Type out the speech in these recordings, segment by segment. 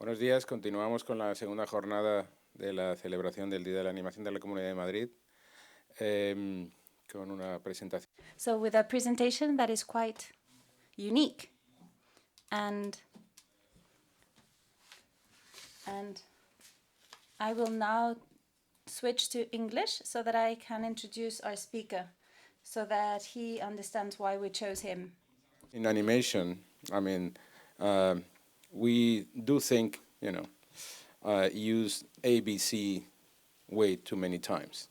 Buenos días, continuamos con la segunda jornada de la celebración del Día de la Animación de la Comunidad de Madrid con una presentación. So with a presentation that is quite unique, and I will now switch to English so that I can introduce our speaker, so that he understands why we chose him. In animation, I mean, we do think, use ABC way too many times.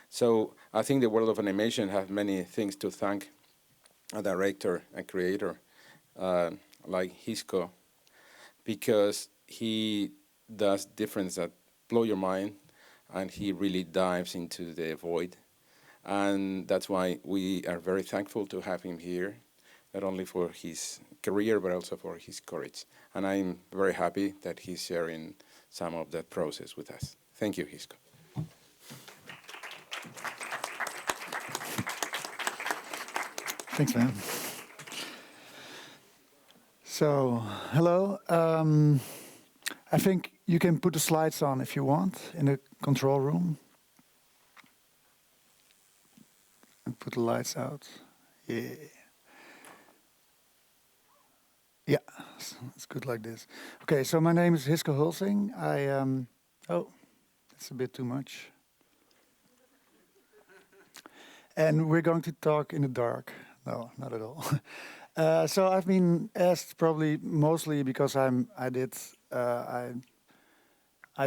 So I think the world of animation has many things to thank a director and creator like Hisko, because he does difference that blow your mind, and he really dives into the void. And that's why we are very thankful to have him here, not only for his career, but also for his courage. And I'm very happy that he's sharing some of that process with us. Thank you, Hisko. Thanks, man. So, hello. I think you can put the slides on if you want in the control room. And put the lights out. Yeah. Yeah, it's good like this. Okay, so my name is Hisko Hulsing. Oh, that's a bit too much. And we're going to talk in the dark. No, not at all. So I've been asked probably mostly because I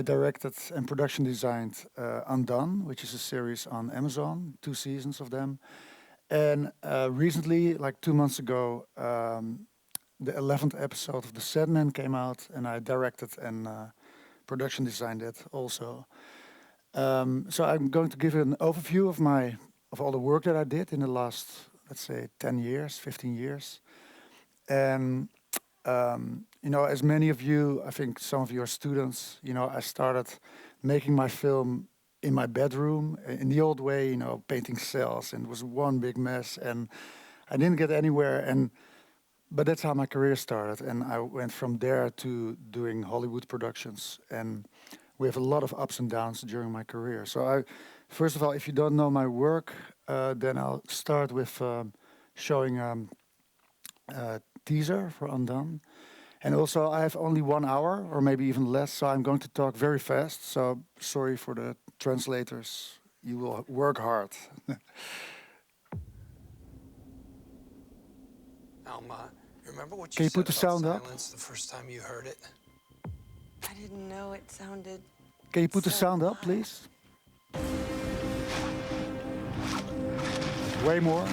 directed and production designed Undone, which is a series on Amazon, 2 seasons of them. And recently, like 2 months ago, the 11th episode of The Sandman came out, and I directed and production designed it also. So I'm going to give an overview of all the work that I did in the last, let's say, 10 years, 15 years. And, as many of you, I think some of you are students, I started making my film in my bedroom in the old way, painting cells, and it was one big mess, and I didn't get anywhere. But that's how my career started, and I went from there to doing Hollywood productions, and we have a lot of ups and downs during my career. So first of all, if you don't know my work, then I'll start with showing a teaser for Undone. And also, I have only 1 hour, or maybe even less, so I'm going to talk very fast. So sorry for the translators. You will work hard. Alma, remember what Can you you put said the about sound up? silence the first time you heard it? I didn't know it sounded. Can you put the so sound up, loud. please? Way more.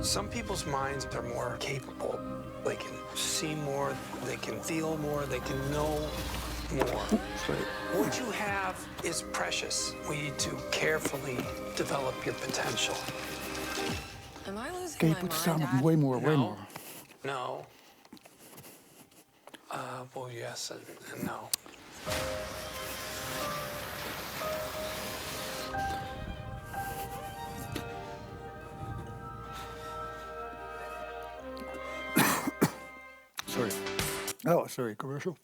Some people's minds are more capable. They can see more, they can feel more, they can know more. Sorry. What you have is precious. We need to carefully develop your potential. Am I losing Can you my put the mind, sound up Dad? way more, way No. more? No. Well, yes and no. Sorry. Oh, sorry, commercial.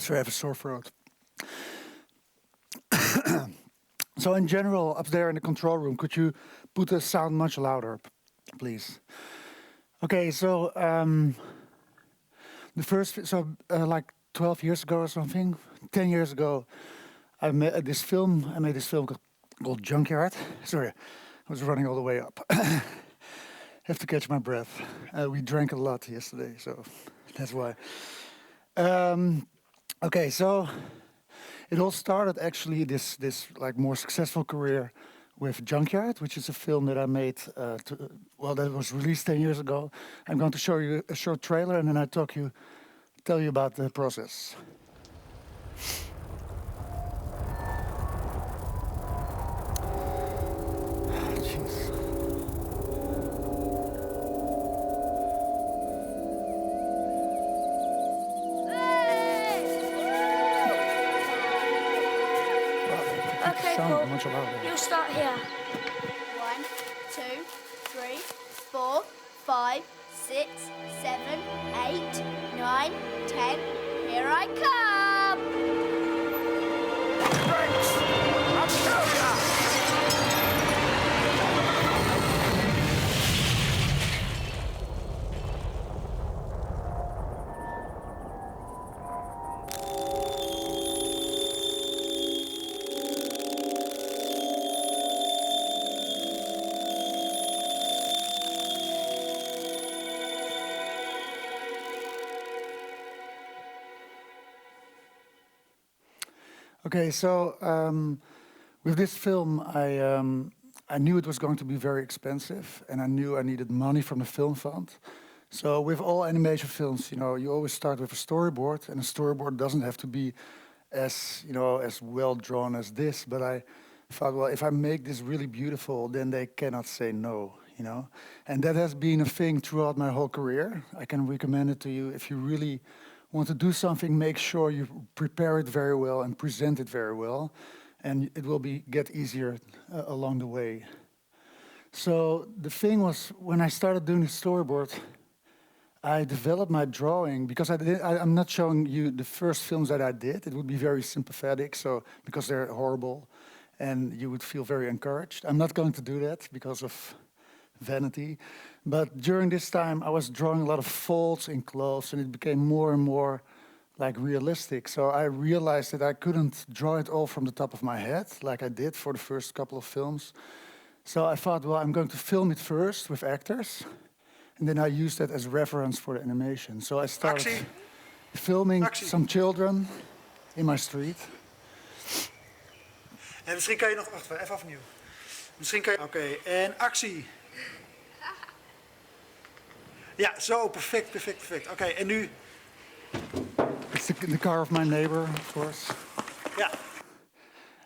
Sorry, I have a sore throat. So in general, up there in the control room, could you put the sound much louder, please? Okay, so like 12 years ago or something, 10 years ago, I made this film called Junkyard. Sorry, I was running all the way up. Have to catch my breath. We drank a lot yesterday, so that's why. Okay, so it all started actually this like more successful career with Junkyard, which is a film that I made. That was released 10 years ago. I'm going to show you a short trailer, and then I tell you about the process. Jeez. Okay, Sound Paul. much louder. You'll start here. 1, 2, 3, 4, 5, 6, 7, 8, 9, 10. Here I come! Okay, so with this film, I knew it was going to be very expensive, and I knew I needed money from the film fund. So with all animation films, you always start with a storyboard, and a storyboard doesn't have to be as as well drawn as this. But I thought, well, if I make this really beautiful, then they cannot say no, And that has been a thing throughout my whole career. I can recommend it to you if you really want to do something. Make sure you prepare it very well and present it very well, and it will get easier along the way. So the thing was, when I started doing the storyboard, I developed my drawing because I'm not showing you the first films that I did. It would be very sympathetic, so because they're horrible, and you would feel very encouraged. I'm not going to do that because of vanity. But during this time, I was drawing a lot of folds in clothes, and it became more and more like realistic. So I realized that I couldn't draw it all from the top of my head, like I did for the first couple of films. So I thought, well, I'm going to film it first with actors, and then I used that as reference for the animation. So I started filming some children in my street. En misschien kan je nog... Wacht even opnieuw. Misschien kan je... Oké, en actie. Ja, zo, perfect. Oké, en nu... It's the car of my neighbor, of course. Ja.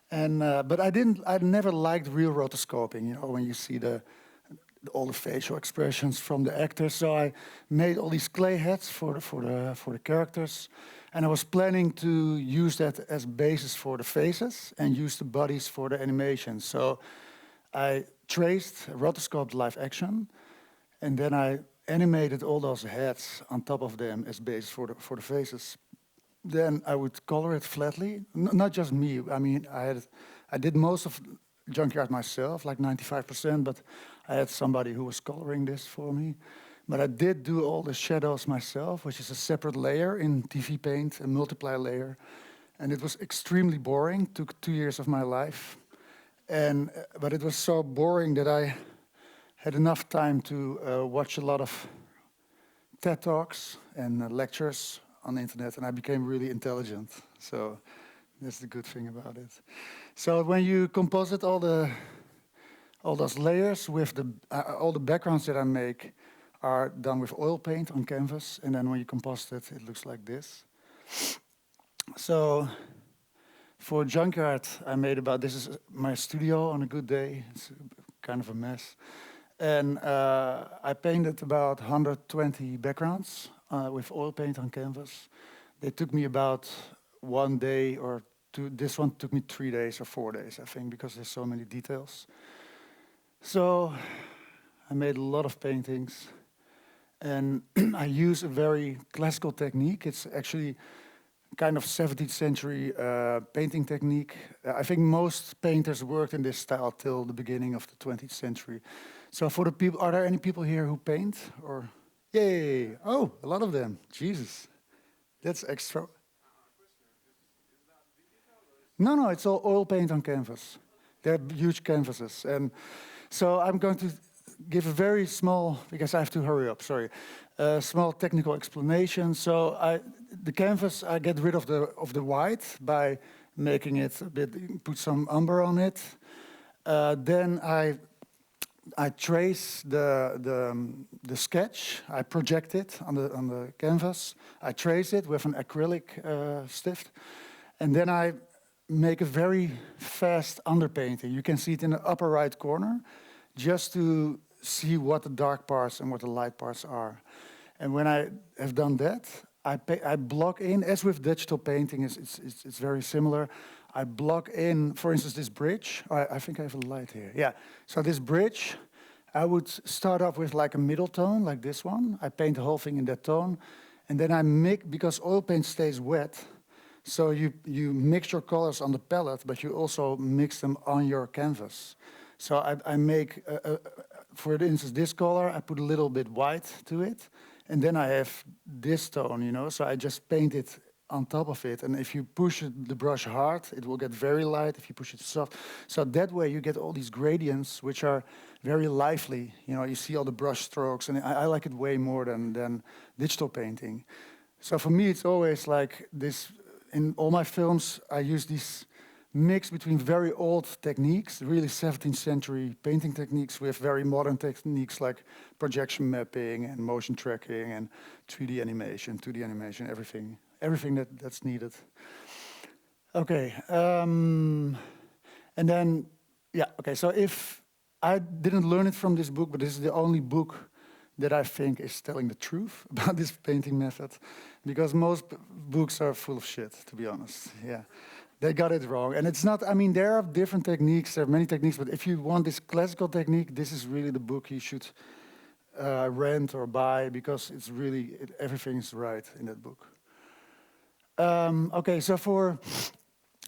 And but I never liked real rotoscoping. When you see all the facial expressions from the actors. So I made all these clay heads for the characters, and I was planning to use that as basis for the faces and use the bodies for the animation. So I traced, rotoscoped live action, and then I animated all those heads on top of them as basis for the faces. Then I would color it flatly. Not just me. I mean, I did most of Junkyard myself, like 95%, but I had somebody who was coloring this for me. But I did do all the shadows myself, which is a separate layer in TV Paint, a multiply layer. And it was extremely boring. Took 2 years of my life. But it was so boring that I had enough time to watch a lot of TED Talks and lectures on the internet, and I became really intelligent. So that's the good thing about it. So when you composite all those layers with all the backgrounds that I make are done with oil paint on canvas, and then when you composite it, it looks like this. So for Junkyard, this is my studio on a good day. It's kind of a mess. And I painted about 120 backgrounds with oil paint on canvas. They took me about 1 day or two. This one took me 3 days or 4 days, I think, because there's so many details. So I made a lot of paintings, and I use a very classical technique. It's actually kind of 17th century painting technique. I think most painters worked in this style till the beginning of the 20th century. So for the people, are there any people here who paint? Or, yay! Oh, a lot of them. Jesus, that's extra. No, it's all oil paint on canvas. They're huge canvases. And so I'm going to give a very small, because I have to hurry up, sorry, small technical explanation. So the canvas, I get rid of the white by making it a bit, put some umber on it. Then I trace the sketch. I project it on the canvas. I trace it with an acrylic stift, and then I make a very fast underpainting. You can see it in the upper right corner, just to see what the dark parts and what the light parts are. And when I have done that, I block in, as with digital painting, it's very similar. I block in, for instance, this bridge. I think I have a light here. Yeah, so this bridge, I would start off with like a middle tone, like this one. I paint the whole thing in that tone. And then I mix, because oil paint stays wet, so you mix your colors on the palette, but you also mix them on your canvas. So I make, for instance, this color, I put a little bit white to it, and then I have this tone, you know, so I just paint it on top of it. And if you push the brush hard, it will get very light. If you push it soft, so that way you get all these gradients, which are very lively. You know, you see all the brush strokes, and I like it way more than digital painting. So for me, it's always like this. In all my films, I use this mix between very old techniques, really 17th century painting techniques, with very modern techniques like projection mapping and motion tracking and 3D animation, 2D animation, everything that's needed. Okay, and then, yeah, okay, so if I didn't learn it from this book, but this is the only book that I think is telling the truth about this painting method, because most books are full of shit, to be honest. Yeah, they got it wrong. And it's not, I mean, there are different techniques, there are many techniques, but if you want this classical technique, this is really the book you should rent or buy, because it's really, everything is right in that book. Okay, so for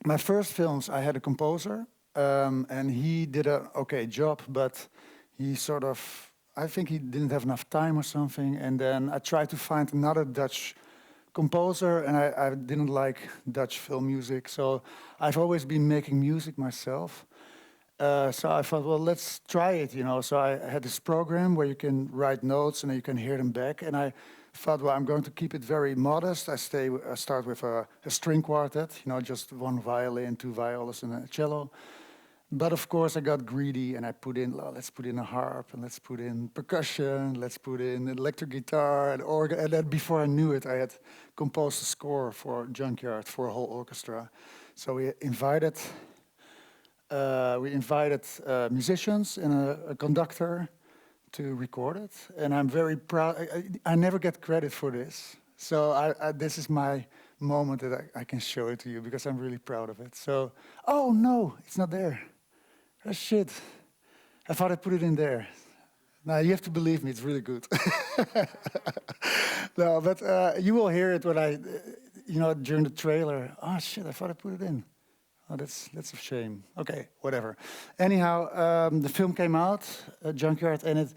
my first films, I had a composer, and he did an okay job, but he sort of, I think he didn't have enough time or something, and then I tried to find another Dutch composer, and I didn't like Dutch film music, so I've always been making music myself. So I thought, well, let's try it, you know. So I had this program where you can write notes and then you can hear them back, and I thought, well, I'm going to keep it very modest. I start with a string quartet, you know, just one violin, two violas, and a cello. But of course, I got greedy, and I put in, well, let's put in a harp, and let's put in percussion, let's put in electric guitar and organ. And then before I knew it, I had composed a score for Junkyard for a whole orchestra. So we invited musicians and a conductor to record it, and I'm very proud. I never get credit for this, so this is my moment that I can show it to you, because I'm really proud of it. So, oh no, it's not there. Oh shit, I thought I put it in there. Now you have to believe me, it's really good. No, but you will hear it when I, you know, during the trailer. Oh shit, I thought I put it in. Oh, that's a shame. Okay, whatever. Anyhow, the film came out, Junkyard, and it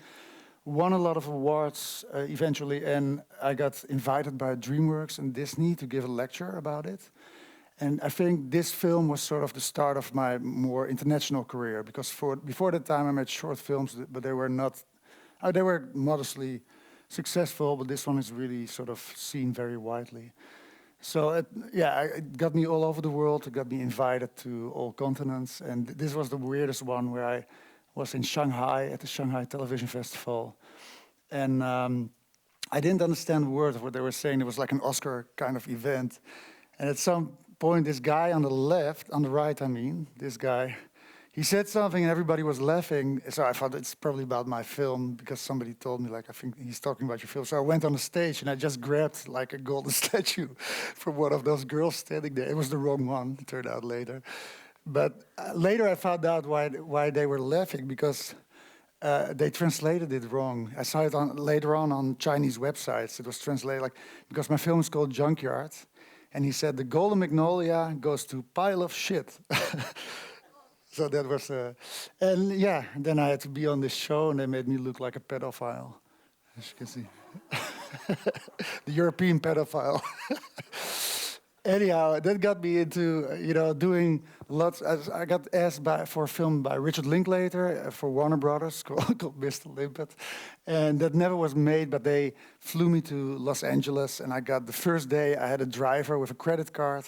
won a lot of awards eventually, and I got invited by DreamWorks and Disney to give a lecture about it. And I think this film was sort of the start of my more international career, because before that time I made short films, but they were not, they were modestly successful, but this one is really sort of seen very widely. So it got me all over the world. It got me invited to all continents, and this was the weirdest one, where I was in Shanghai at the Shanghai Television Festival, and I didn't understand a word of what they were saying. It was like an Oscar kind of event, and at some point, this guy on the left, on the right, I mean, this guy, he said something and everybody was laughing. So I thought it's probably about my film, because somebody told me, like, I think he's talking about your film. So I went on the stage and I just grabbed like a golden statue from one of those girls standing there. It was the wrong one, it turned out later. But later I found out why they were laughing, because they translated it wrong. I saw it later on Chinese websites. It was translated like, because my film is called Junkyard. And he said, the golden magnolia goes to pile of shit. So that was, and yeah, then I had to be on this show, and they made me look like a pedophile, as you can see. The European pedophile. Anyhow, that got me into, you know, doing lots. I got asked for a film by Richard Linklater for Warner Brothers called Mr. Limpet. And that never was made, but they flew me to Los Angeles, and I got the first day, I had a driver with a credit card,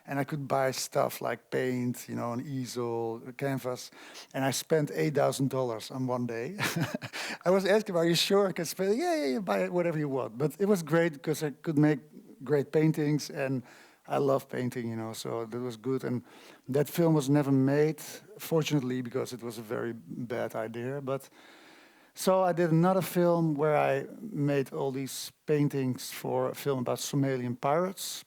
and I could buy stuff like paint, you know, an easel, a canvas, and I spent $8,000 on one day. I was asking, are you sure I can spend? Yeah, buy whatever you want. But it was great, because I could make great paintings, and I love painting, you know, so that was good. And that film was never made, fortunately, because it was a very bad idea. But so I did another film where I made all these paintings for a film about Somalian pirates.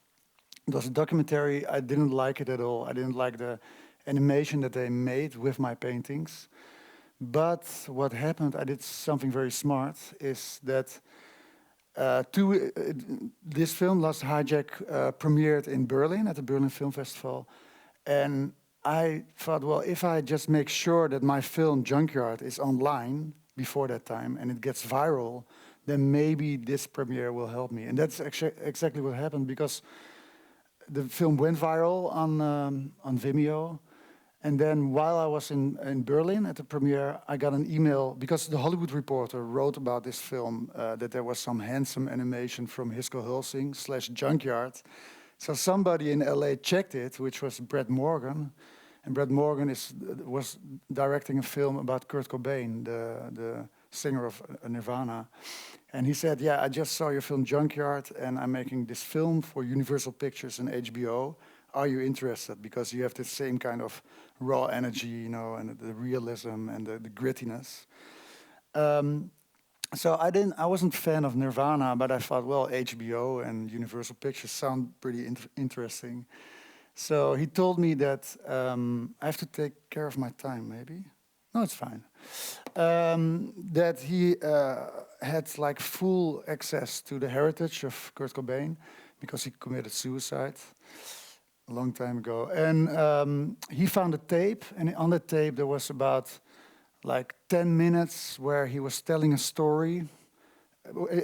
It was a documentary. I didn't like it at all. I didn't like the animation that they made with my paintings. But what happened, I did something very smart, is that this film, Last Hijack, premiered in Berlin at the Berlin Film Festival. And I thought, well, if I just make sure that my film, Junkyard, is online before that time and it gets viral, then maybe this premiere will help me. And that's exactly what happened, because the film went viral on Vimeo. And then while I was in Berlin at the premiere, I got an email, because the Hollywood Reporter wrote about this film, that there was some handsome animation from Hisko Hulsing / Junkyard. So somebody in LA checked it, which was Brett Morgan. And Brett Morgan was directing a film about Kurt Cobain, the singer of Nirvana. And he said, yeah, I just saw your film Junkyard, and I'm making this film for Universal Pictures and HBO. Are you interested? Because you have the same kind of raw energy, you know, and the realism and the grittiness. So I wasn't a fan of Nirvana, but I thought, well, HBO and Universal Pictures sound pretty interesting. So he told me that I have to take care of my time, maybe. No, it's fine. That he had like full access to the heritage of Kurt Cobain, because he committed suicide a long time ago. And he found a tape, and on the tape there was about like 10 minutes where he was telling a story.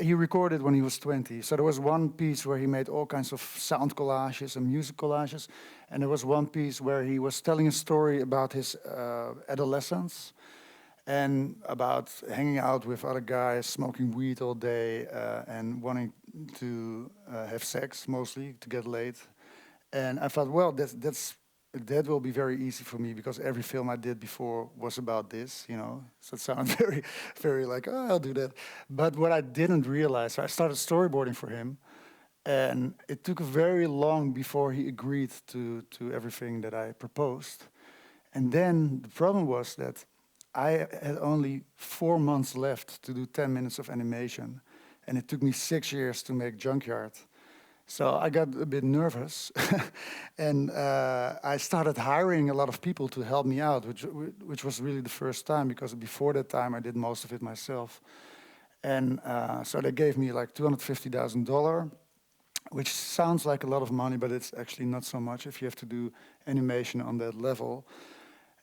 He recorded when he was 20. So there was one piece where he made all kinds of sound collages and music collages. And there was one piece where he was telling a story about his adolescence and about hanging out with other guys, smoking weed all day, and wanting to have sex, mostly, to get laid. And I thought, well, that will be very easy for me, because every film I did before was about this, you know. So it sounds very, very like, oh, I'll do that. But what I didn't realize, I started storyboarding for him, and it took very long before he agreed to everything that I proposed. And then the problem was that I had only 4 months left to do 10 minutes of animation, and it took me 6 years to make Junkyard. So I got a bit nervous, and I started hiring a lot of people to help me out, which was really the first time, because before that time I did most of it myself. And so they gave me like $250,000, which sounds like a lot of money, but it's actually not so much if you have to do animation on that level.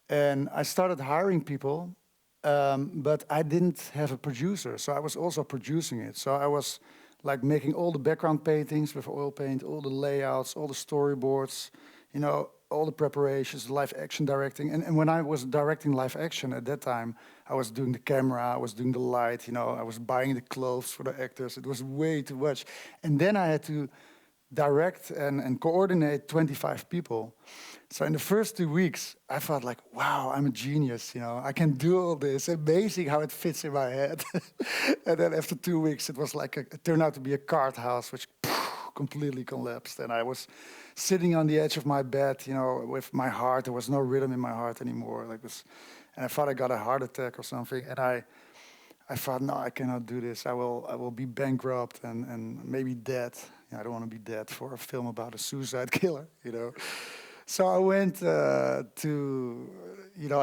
And I started hiring people, but I didn't have a producer, so I was also producing it. So I was like making all the background paintings with oil paint, all the layouts, all the storyboards, you know, all the preparations, live action directing. And when I was directing live action at that time, I was doing the camera, I was doing the light, you know, I was buying the clothes for the actors. It was way too much. And then I had to direct and coordinate 25 people. So in the first 2 weeks, I felt like, wow, I'm a genius, you know, I can do all this. Amazing how it fits in my head. And then after 2 weeks, it was like, it turned out to be a card house, which completely collapsed. And I was sitting on the edge of my bed, you know, with my heart. There was no rhythm in my heart anymore. And I thought I got a heart attack or something. And I thought, no, I cannot do this. I will be bankrupt and maybe dead. I don't want to be dead for a film about a suicide killer, you know. So I went I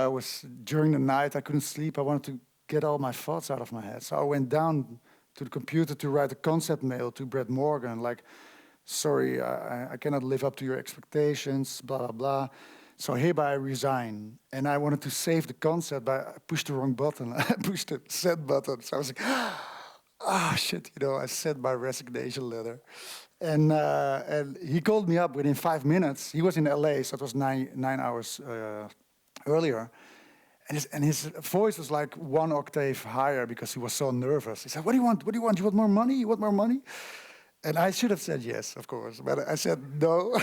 was, during the night, I couldn't sleep. I wanted to get all my thoughts out of my head. So I went down to the computer to write a concept mail to Brett Morgan, like, sorry, I cannot live up to your expectations, blah, blah, blah. So hereby I resign. And I wanted to save the concept, but I pushed the wrong button. I pushed the send button. So I was like, shit, you know, I sent my resignation letter. And he called me up within 5 minutes. He was in LA, so it was nine hours earlier. And his voice was like 1 octave higher because he was so nervous. He said, what do you want? What do you want? You want more money? You want more money? And I should have said yes, of course. But I said, no,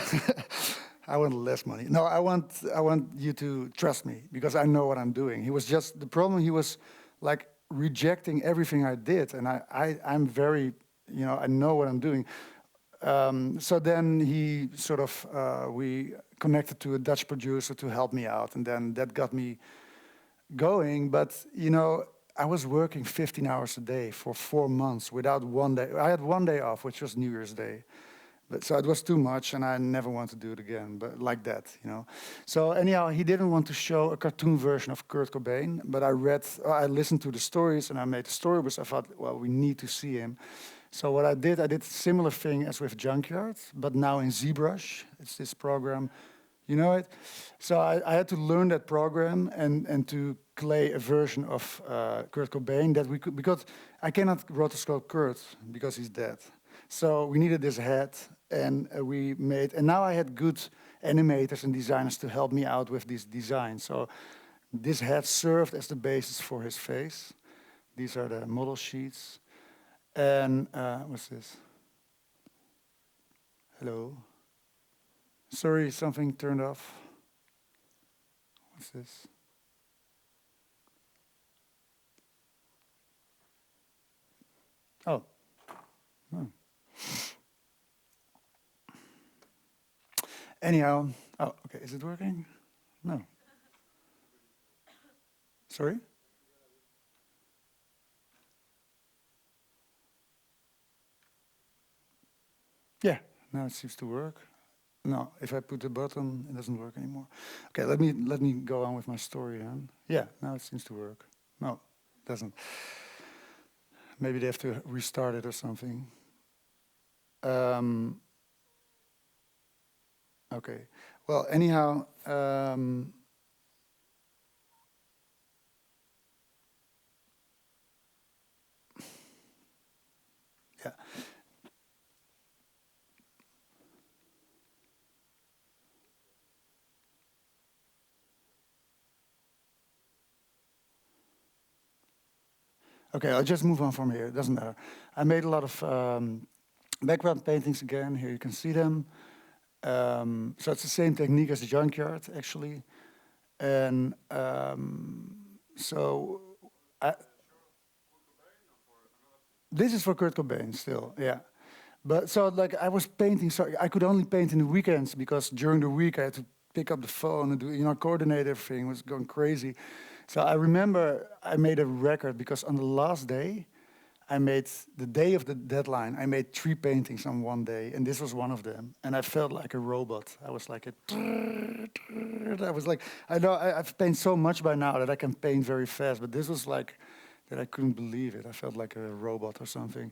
I want less money. No, I want you to trust me because I know what I'm doing. He was just, the problem, he was like rejecting everything I did. And I'm very, you know, I know what I'm doing. So then he sort of, we connected to a Dutch producer to help me out. And then that got me going. But, you know, I was working 15 hours a day for 4 months without one day. I had 1 day off, which was New Year's Day. But so it was too much, and I never want to do it again. But like that, you know. So anyhow, he didn't want to show a cartoon version of Kurt Cobain, but I listened to the stories, and I made the storybooks. I thought, well, we need to see him. So what I did a similar thing as with Junkyard, but now in ZBrush. It's this program, you know it. So I had to learn that program and to clay a version of Kurt Cobain that we could, because I cannot rotoscope Kurt because he's dead. So we needed this head, and we made, and now I had good animators and designers to help me out with this design. So this head served as the basis for his face. These are the model sheets. And what's this? Hello. Sorry, something turned off. What's this? Oh. Hmm. Anyhow, oh, okay, is it working? No. Sorry? Yeah, now it seems to work. No, if I put the button, it doesn't work anymore. Okay, let me go on with my story then. Yeah, now it seems to work. No, it doesn't. Maybe they have to restart it or something. Okay. Well, anyhow, yeah. Okay, I'll just move on from here. It doesn't matter. I made a lot of background paintings again. Here you can see them. So it's the same technique as the Junkyard, actually. And this is for Kurt Cobain still, yeah. But so like I was painting, so I could only paint in the weekends because during the week I had to pick up the phone and do, you know, coordinate everything. It was going crazy. So I remember I made a record because on the last day, the day of the deadline, I made 3 paintings on one day, and this was one of them. And I felt like a robot. I was like I know I've painted so much by now that I can paint very fast, but this was like, that I couldn't believe it. I felt like a robot or something.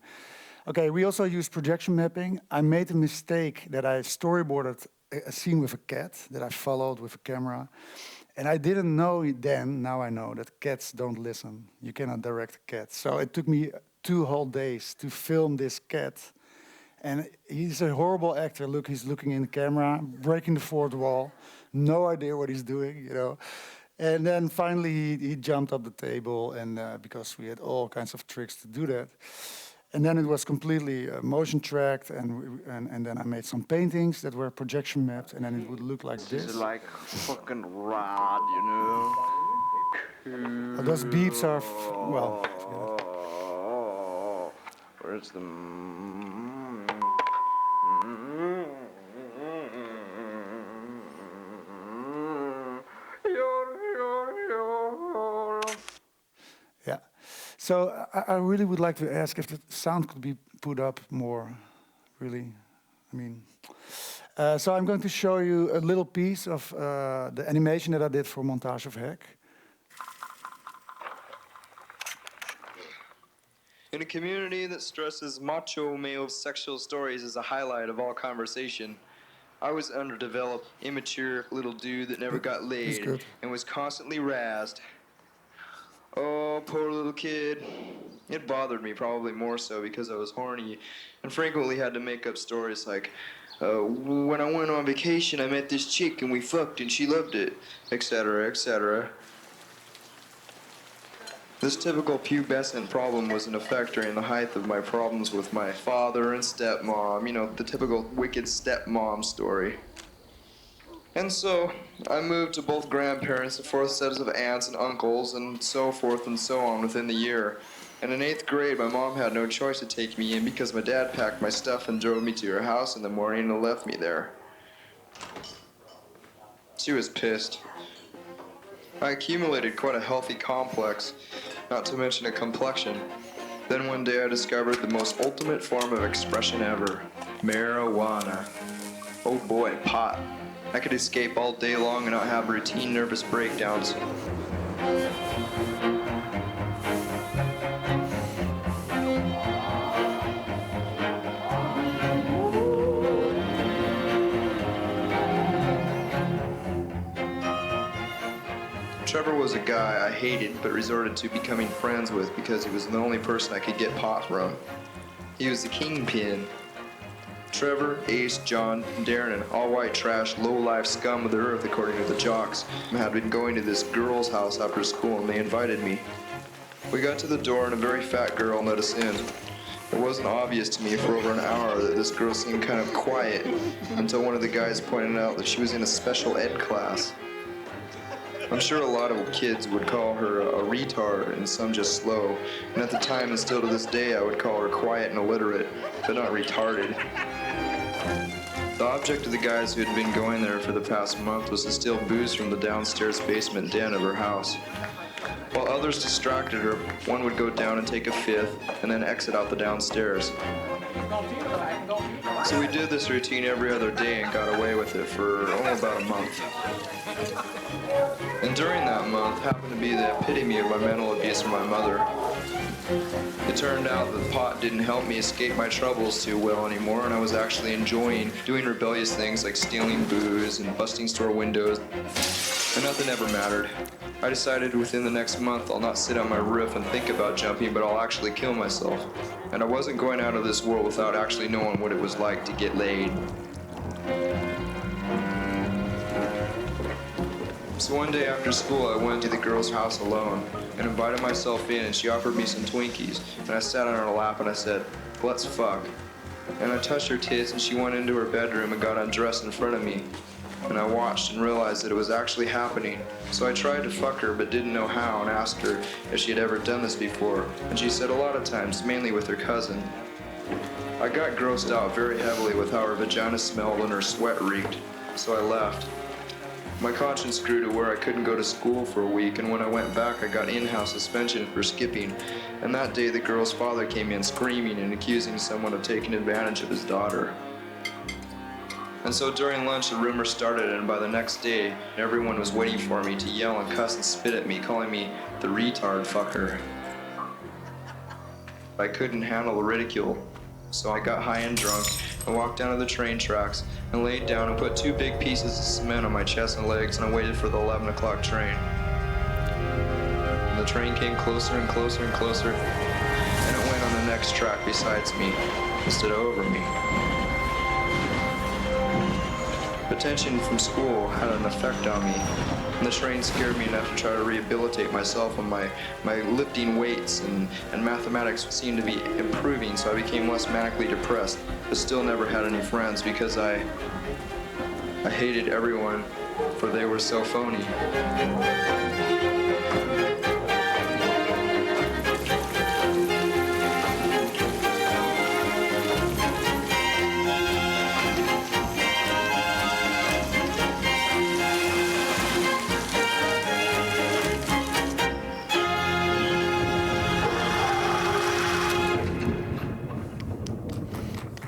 Okay, we also used projection mapping. I made a mistake that I storyboarded a scene with a cat that I followed with a camera. And I didn't know it then, now I know, that cats don't listen. You cannot direct a cat. So it took me 2 whole days to film this cat. And he's a horrible actor. Look, he's looking in the camera, breaking the 4th wall. No idea what he's doing, you know. And then finally he jumped up the table, and because we had all kinds of tricks to do that. And then it was completely motion tracked, and then I made some paintings that were projection mapped, and then it would look like this. This is like fucking rad, you know. Those beeps are, well. Where's the? Yeah. So I really would like to ask if the sound could be put up more, really. I mean, so I'm going to show you a little piece of the animation that I did for Montage of Heck. In a community that stresses macho male sexual stories as a highlight of all conversation, I was underdeveloped, immature little dude that never got laid and was constantly razzed. Oh, poor little kid. It bothered me, probably more so because I was horny and frequently had to make up stories like, when I went on vacation, I met this chick and we fucked and she loved it, etc., etc. This typical pubescent problem was in effect during the height of my problems with my father and stepmom, you know, the typical wicked stepmom story. And so, I moved to both grandparents, the 4th sets of aunts and uncles, and so forth and so on within the year. And in 8th grade, my mom had no choice to take me in because my dad packed my stuff and drove me to her house in the morning and left me there. She was pissed. I accumulated quite a healthy complex, not to mention a complexion. Then one day I discovered the most ultimate form of expression ever. Marijuana. Oh boy, pot. I could escape all day long and not have routine nervous breakdowns. Trevor was a guy I hated but resorted to becoming friends with because he was the only person I could get pot from. He was the kingpin. Trevor, Ace, John, and Darren, all white trash, low-life scum of the earth according to the jocks, had been going to this girl's house after school and they invited me. We got to the door and a very fat girl let us in. It wasn't obvious to me for over an hour that this girl seemed kind of quiet until one of the guys pointed out that she was in a special ed class. I'm sure a lot of kids would call her a retard and some just slow, and at the time and still to this day I would call her quiet and illiterate, but not retarded. The object of the guys who had been going there for the past month was to steal booze from the downstairs basement den of her house. While others distracted her, one would go down and take a fifth and then exit out the downstairs. So we did this routine every other day and got away with it for about a month. And during that month happened to be the epitome of my mental abuse from my mother. It turned out that pot didn't help me escape my troubles too well anymore, and I was actually enjoying doing rebellious things like stealing booze and busting store windows, and nothing ever mattered. I decided within the next month I'll not sit on my roof and think about jumping, but I'll actually kill myself. And I wasn't going out of this world without actually knowing what it was like to get laid. So one day after school, I went to the girl's house alone and invited myself in, and she offered me some Twinkies. And I sat on her lap and I said, "Let's fuck." And I touched her tits and she went into her bedroom and got undressed in front of me. And I watched and realized that it was actually happening. So I tried to fuck her but didn't know how and asked her if she had ever done this before. And she said a lot of times, mainly with her cousin. I got grossed out very heavily with how her vagina smelled and her sweat reeked, so I left. My conscience grew to where I couldn't go to school for a week, and when I went back I got in-house suspension for skipping. And that day the girl's father came in screaming and accusing someone of taking advantage of his daughter. And so during lunch the rumor started, and by the next day everyone was waiting for me to yell and cuss and spit at me, calling me the retard fucker. I couldn't handle the ridicule, so I got high and drunk and walked down to the train tracks and laid down and put 2 big pieces of cement on my chest and legs, and I waited for the 11 o'clock train. And the train came closer and closer and closer, and it went on the next track besides me instead of over me. The tension from school had an effect on me, and the train scared me enough to try to rehabilitate myself, and my lifting weights and mathematics seemed to be improving, so I became less manically depressed, but still never had any friends because I hated everyone, for they were so phony.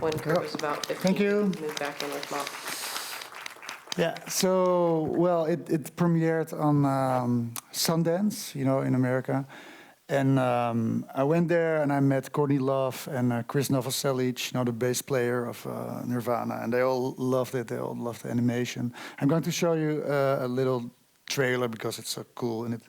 When Kurt was about 15, Thank you. moved back in with Mom. Yeah, so, well, it premiered on Sundance, you know, in America. And I went there and I met Courtney Love and Chris Novoselic, you know, the bass player of Nirvana. And they all loved it. They all loved the animation. I'm going to show you a little trailer because it's so cool. And it.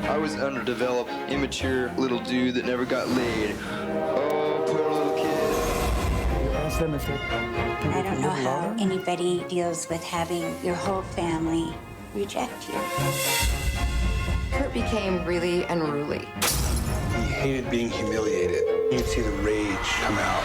I was underdeveloped, immature little dude that never got laid. Oh, poor little kid. I don't know how anybody deals with having your whole family reject you. Kurt became really unruly. He hated being humiliated. You'd see the rage come out.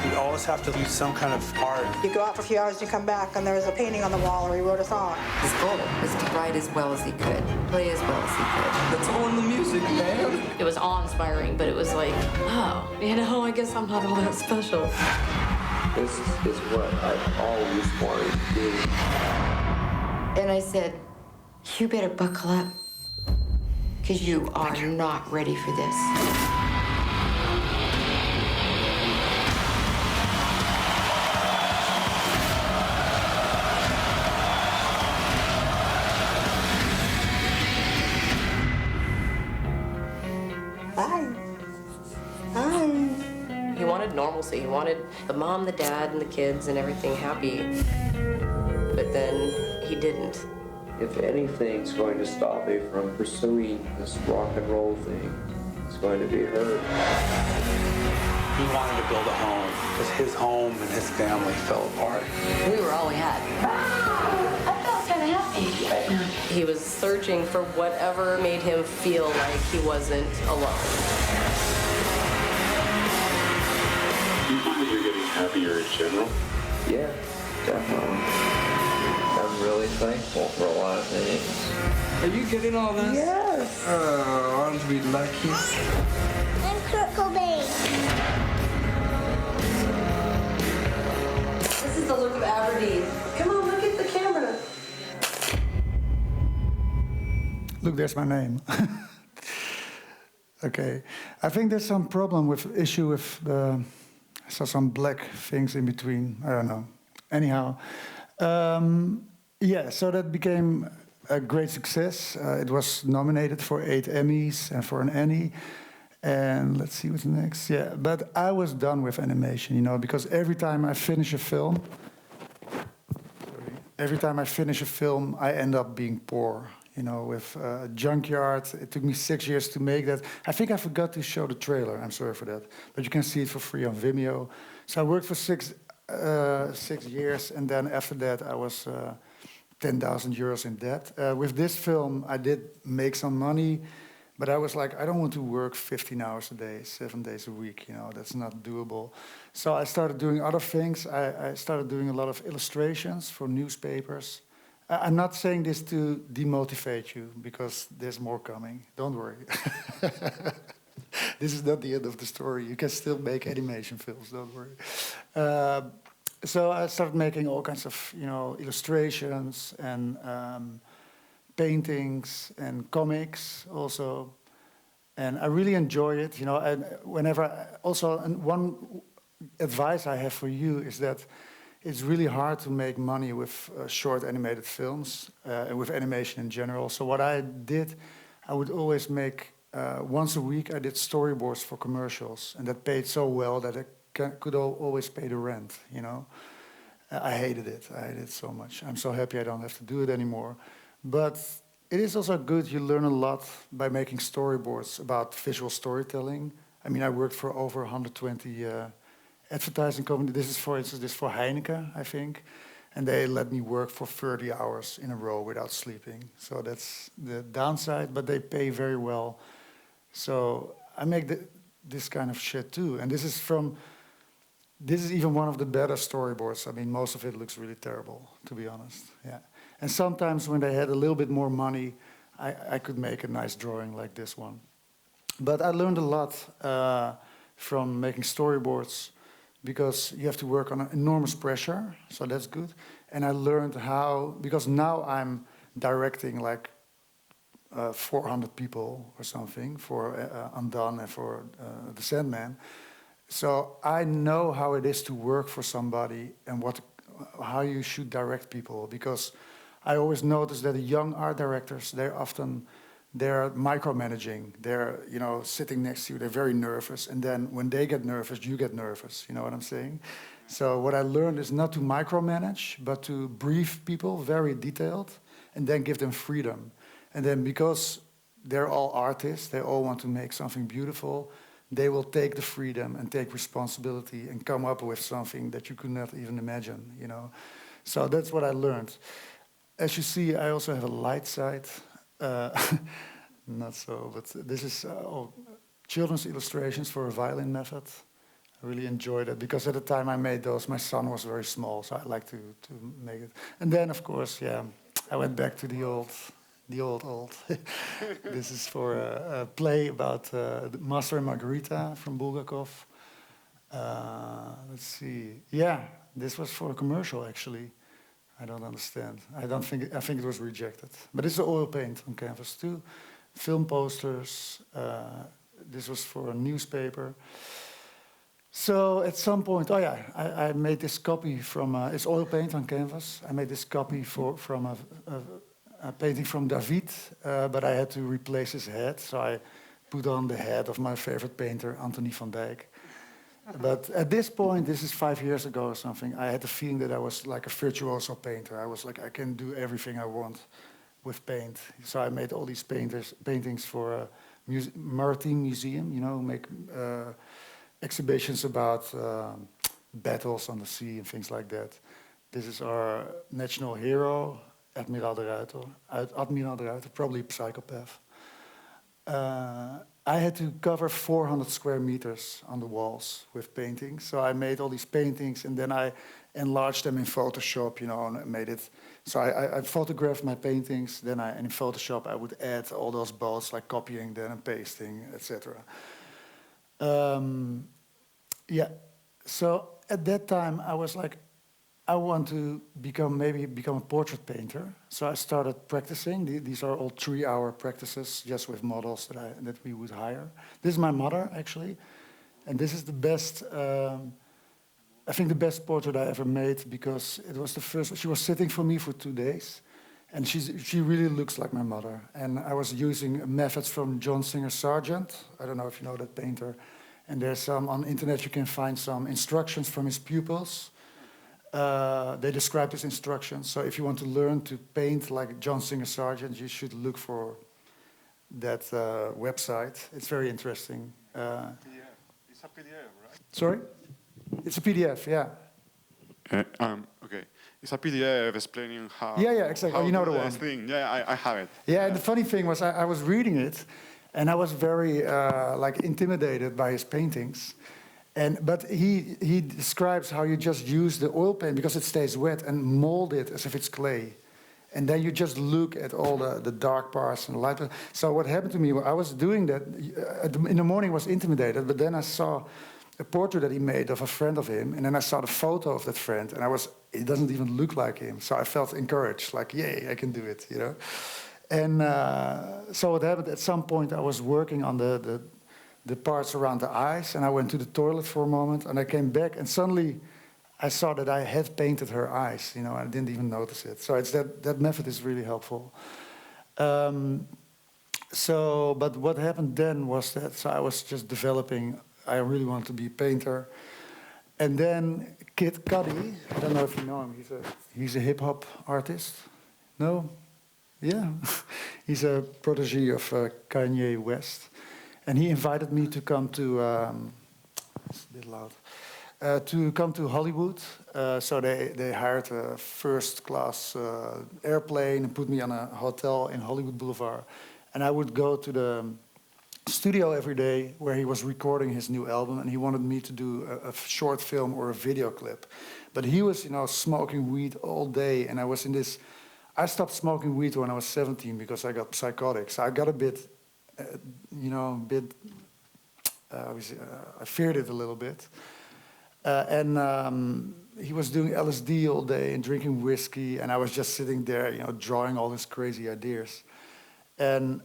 We always have to use some kind of art. You go out for a few hours, you come back, and there's a painting on the wall, or he wrote a song. His goal was to write as well as he could, play as well as he could. That's all in the music, man. It was awe-inspiring, but it was like, oh, I guess I'm not all that special. This is what I've always wanted to do. And I said, you better buckle up, because you are not ready for this. He wanted normalcy. He wanted the mom, the dad, and the kids and everything happy. But then he didn't. If anything's going to stop me from pursuing this rock and roll thing, it's going to be her. He wanted to build a home because his home and his family fell apart. We were all we had. I felt kind of happy right now. He was searching for whatever made him feel like he wasn't alone. Do you find that you're getting happier in general? Yeah, definitely. I'm really thankful for a lot of things. Are you getting all this? Yes. Oh, aren't we lucky? I'm Kurt Cobain. This is the look of Aberdeen. Come on, look at the camera. Look, there's my name. Okay. I think there's some issue with I saw some black things in between. I don't know. Anyhow. Yeah, so that became a great success. It was nominated for 8 Emmys and for an Annie. And let's see what's next. Yeah, but I was done with animation, because every time I finish a film, I end up being poor. With Junkyard, it took me 6 years to make that. I think I forgot to show the trailer. I'm sorry for that, but you can see it for free on Vimeo. So I worked for 6 years, and then after that, I was 10,000 euros in debt. With this film, I did make some money, but I was like, I don't want to work 15 hours a day, 7 days a week. That's not doable. So I started doing other things. I started doing a lot of illustrations for newspapers. I'm not saying this to demotivate you, because there's more coming. Don't worry. This is not the end of the story. You can still make animation films, don't worry. So I started making all kinds of, illustrations and paintings and comics also. And I really enjoy it, and one advice I have for you is that it's really hard to make money with short animated films and with animation in general. So what I did, I would always make, once a week I did storyboards for commercials, and that paid so well that I could always pay the rent, I hated it. I hated it so much. I'm so happy I don't have to do it anymore. But it is also good. You learn a lot by making storyboards about visual storytelling. I mean, I worked for over 120 advertising companies. This is, for instance, for Heineken, I think. And they let me work for 30 hours in a row without sleeping. So that's the downside, but they pay very well. So I make this kind of shit too. And this is even one of the better storyboards. I mean, most of it looks really terrible, to be honest. Yeah. And sometimes when they had a little bit more money, I could make a nice drawing like this one. But I learned a lot from making storyboards, because you have to work on enormous pressure, so that's good. And I learned how, because now I'm directing like 400 people or something for Undone and for The Sandman. So I know how it is to work for somebody and how you should direct people, because I always notice that the young art directors, they're micromanaging. They're, sitting next to you. They're very nervous. And then when they get nervous, you get nervous. You know what I'm saying? So what I learned is not to micromanage, but to brief people very detailed and then give them freedom. And then because they're all artists, they all want to make something beautiful, they will take the freedom and take responsibility and come up with something that you could not even imagine, So that's what I learned. As you see, I also have a light side. Not so, but this is children's illustrations for a violin method. I really enjoyed it because at the time I made those, my son was very small, so I like to make it. And then, of course, yeah, I went back to the old. This is for a play about Master and Margarita from Bulgakov. Let's see. Yeah, this was for a commercial, actually. I don't understand. I think it was rejected. But it's oil paint on canvas too. Film posters. This was for a newspaper. So at some point, oh yeah, I made this copy from, it's oil paint on canvas. I made this copy from a painting from David, but I had to replace his head. So I put on the head of my favorite painter, Anthony van Dijk. But at this point, this is 5 years ago or something, I had the feeling that I was like a virtuoso painter. I was like, I can do everything I want with paint. So I made all these paintings for a maritime museum, you know, make exhibitions about battles on the sea and things like that. This is our national hero, Admiral de Ruiter, probably a psychopath. I had to cover 400 square meters on the walls with paintings. So I made all these paintings and then I enlarged them in Photoshop, you know, and made it. So I photographed my paintings, then in Photoshop I would add all those boats, like copying them and pasting, etc. Yeah, so at that time I was like, I want to become a portrait painter. So I started practicing. These are all 3-hour practices just with models that we would hire. This is my mother, actually. And this is the best, I think the best portrait I ever made because it was the first, she was sitting for me for 2 days. And she really looks like my mother. And I was using methods from John Singer Sargent. I don't know if you know that painter. And there's some, on the internet you can find some instructions from his pupils. They describe his instructions. So if you want to learn to paint like John Singer Sargent, you should look for that website. It's very interesting. It's a PDF, right? Sorry? It's a PDF, yeah. Okay. It's a PDF explaining how. Yeah, exactly. How you know the one. Thing. Yeah, I have it. Yeah, and the funny thing was, I was reading it, and I was very intimidated by his paintings. But he describes how you just use the oil paint because it stays wet and mold it as if it's clay. And then you just look at all the dark parts and the light. So what happened to me, I was doing that, in the morning I was intimidated, but then I saw a portrait that he made of a friend of him, and then I saw the photo of that friend, and it doesn't even look like him. So I felt encouraged, like, yay, I can do it, you know. And so what happened, at some point I was working on the parts around the eyes, and I went to the toilet for a moment, and I came back, and suddenly I saw that I had painted her eyes, you know, I didn't even notice it. So it's that method is really helpful. But what happened then was that, so I was just developing, I really wanted to be a painter. And then Kid Cudi, I don't know if you know him, he's a hip-hop artist. No? Yeah. He's a protege of Kanye West. And he invited me to come to, it's a bit loud, to come to Hollywood. So they hired a first-class airplane and put me on a hotel in Hollywood Boulevard. And I would go to the studio every day where he was recording his new album, and he wanted me to do a short film or a video clip. But he was, you know, smoking weed all day, and I was in this. I stopped smoking weed when I was 17 because I got psychotic. So I got a bit, I feared it a little bit. He was doing LSD all day and drinking whiskey, and I was just sitting there, you know, drawing all these crazy ideas. And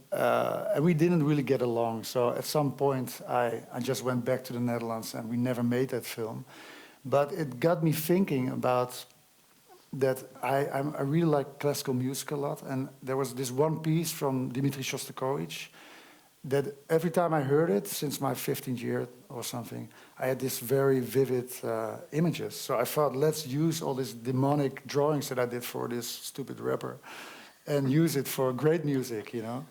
we didn't really get along. So at some point, I just went back to the Netherlands, and we never made that film. But it got me thinking about that I really like classical music a lot. And there was this one piece from Dmitri Shostakovich that every time I heard it, since my 15th year or something, I had this very vivid images. So I thought, let's use all these demonic drawings that I did for this stupid rapper and use it for great music, you know.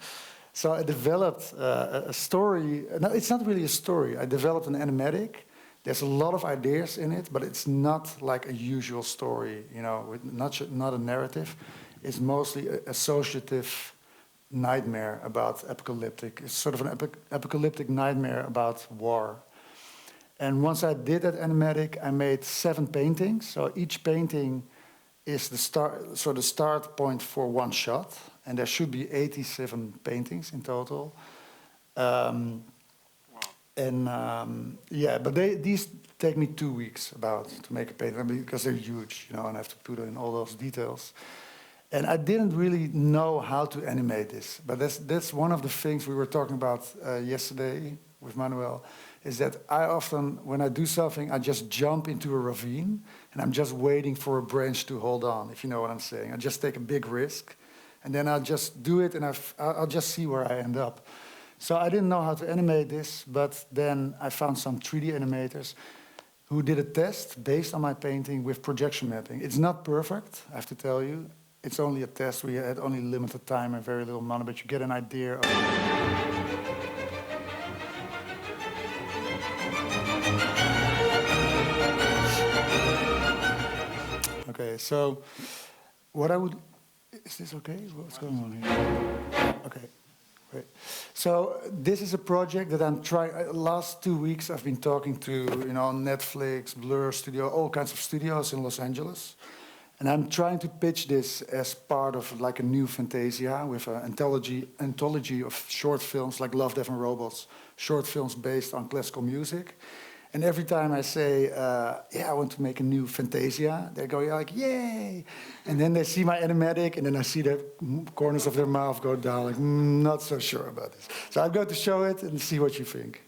So I developed a story. No, it's not really a story. I developed an animatic. There's a lot of ideas in it, but it's not like a usual story, you know, with not a narrative. It's mostly an associative nightmare about apocalyptic. It's sort of an apocalyptic nightmare about war. And once I did that animatic, I made 7 paintings. So each painting is the start point for one shot. And there should be 87 paintings in total. Yeah, but these take me 2 weeks to make a painting, because they're huge, you know, and I have to put in all those details. And I didn't really know how to animate this, but that's one of the things we were talking about yesterday with Manuel, is that I often, when I do something, I just jump into a ravine, and I'm just waiting for a branch to hold on, if you know what I'm saying. I just take a big risk, and then I'll just do it, and I'll just see where I end up. So I didn't know how to animate this, but then I found some 3D animators who did a test based on my painting with projection mapping. It's not perfect, I have to tell you. It's only a test. We had only limited time and very little money, but you get an idea of... Okay, so what I would... Is this okay? What's going on here? Okay. Great. So this is a project that I'm trying. Last 2 weeks I've been talking to, you know, Netflix, Blur Studio, all kinds of studios in Los Angeles, and I'm trying to pitch this as part of like a new Fantasia with an anthology of short films like Love, Death and Robots, short films based on classical music. And every time I say, yeah, I want to make a new Fantasia, they go like, yay! And then they see my animatic, and then I see the corners of their mouth go down, like, not so sure about this. So I'm going to show it and see what you think.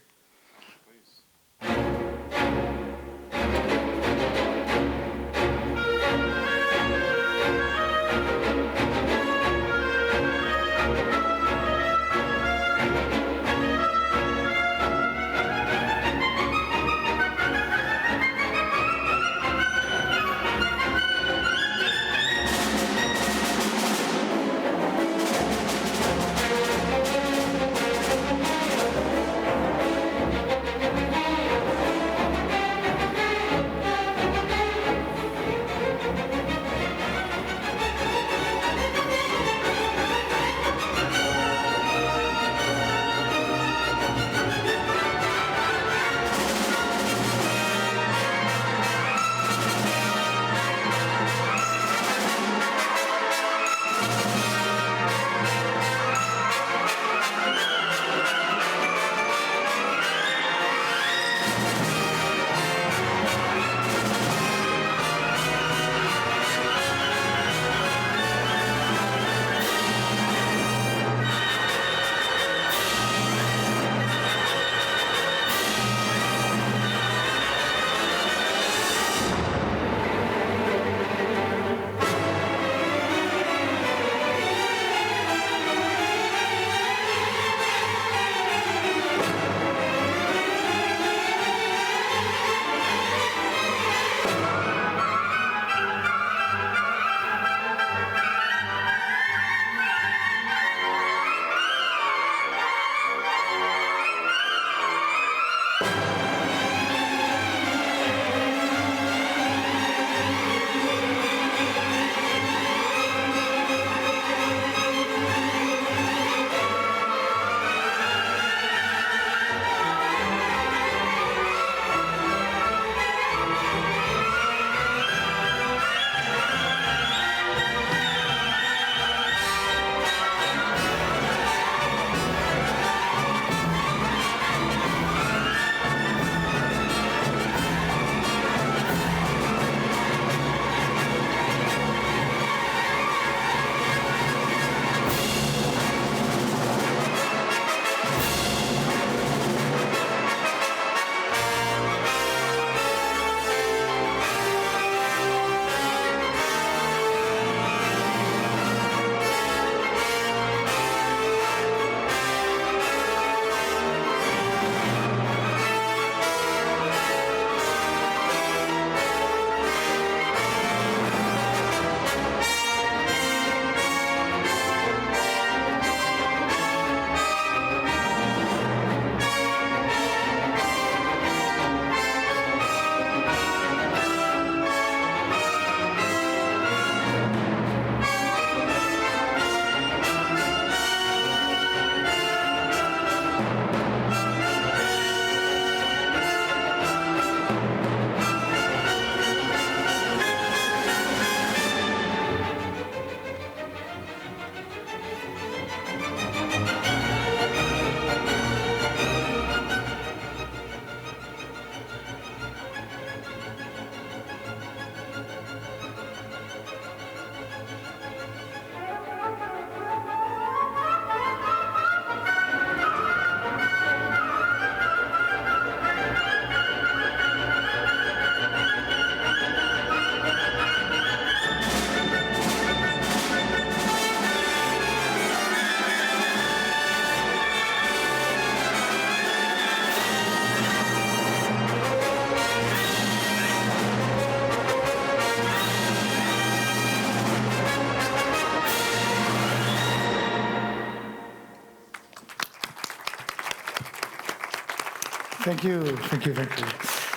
Thank you.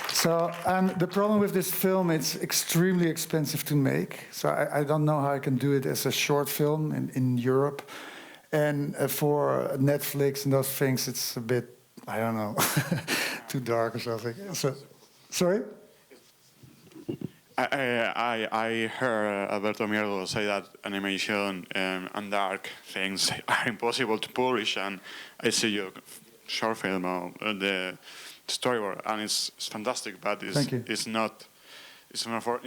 So the problem with this film, it's extremely expensive to make. So I don't know how I can do it as a short film in Europe. And for Netflix and those things, it's a bit, I don't know, too dark or something. So, sorry? I heard Alberto Mierdo say that animation and dark things are impossible to publish, and I see your short film of the storyboard, and it's fantastic, but it's not for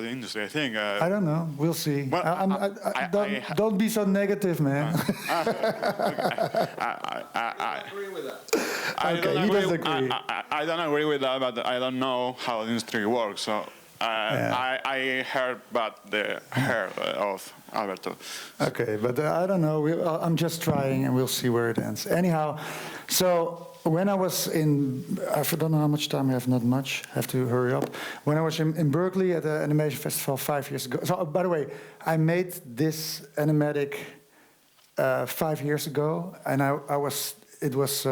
the industry, I think. I don't know. We'll see. Well, don't be so negative, man. I agree with that. I don't agree with that, but I don't know how the industry works. So I heard about the hair of Alberto. Okay, but I don't know. I'm just trying, and we'll see where it ends. Anyhow, so when I was I don't know how much time I have, not much, I have to hurry up. When I was in Berkeley at the Animation Festival 5 years ago. So, by the way, I made this animatic 5 years ago, and it was,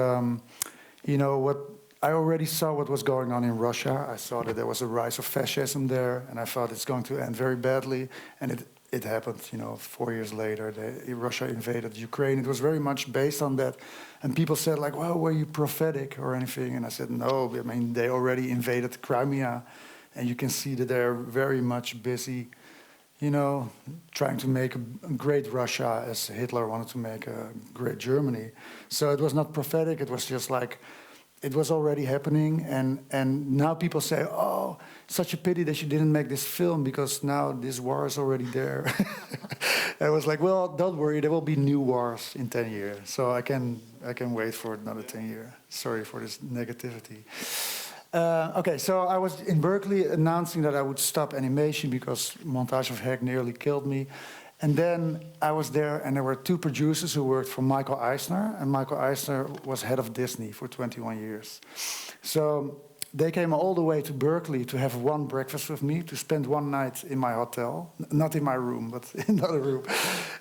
I already saw what was going on in Russia. I saw that there was a rise of fascism there, and I thought it's going to end very badly, and it happened, 4 years later. Russia invaded Ukraine. It was very much based on that. And people said, like, well, were you prophetic or anything? And I said, no, I mean, they already invaded Crimea. And you can see that they're very much busy, trying to make a great Russia as Hitler wanted to make a great Germany. So it was not prophetic. It was just like, it was already happening, and now people say, oh, such a pity that you didn't make this film, because now this war is already there. I was like, well, don't worry, there will be new wars in 10 years, so I can wait for another 10 years. Sorry for this negativity. Okay, so I was in Berkeley announcing that I would stop animation because Montage of Heck nearly killed me. And then I was there, and there were two producers who worked for Michael Eisner, and Michael Eisner was head of Disney for 21 years. So they came all the way to Berkeley to have one breakfast with me, to spend one night in my hotel, not in my room, but in another room.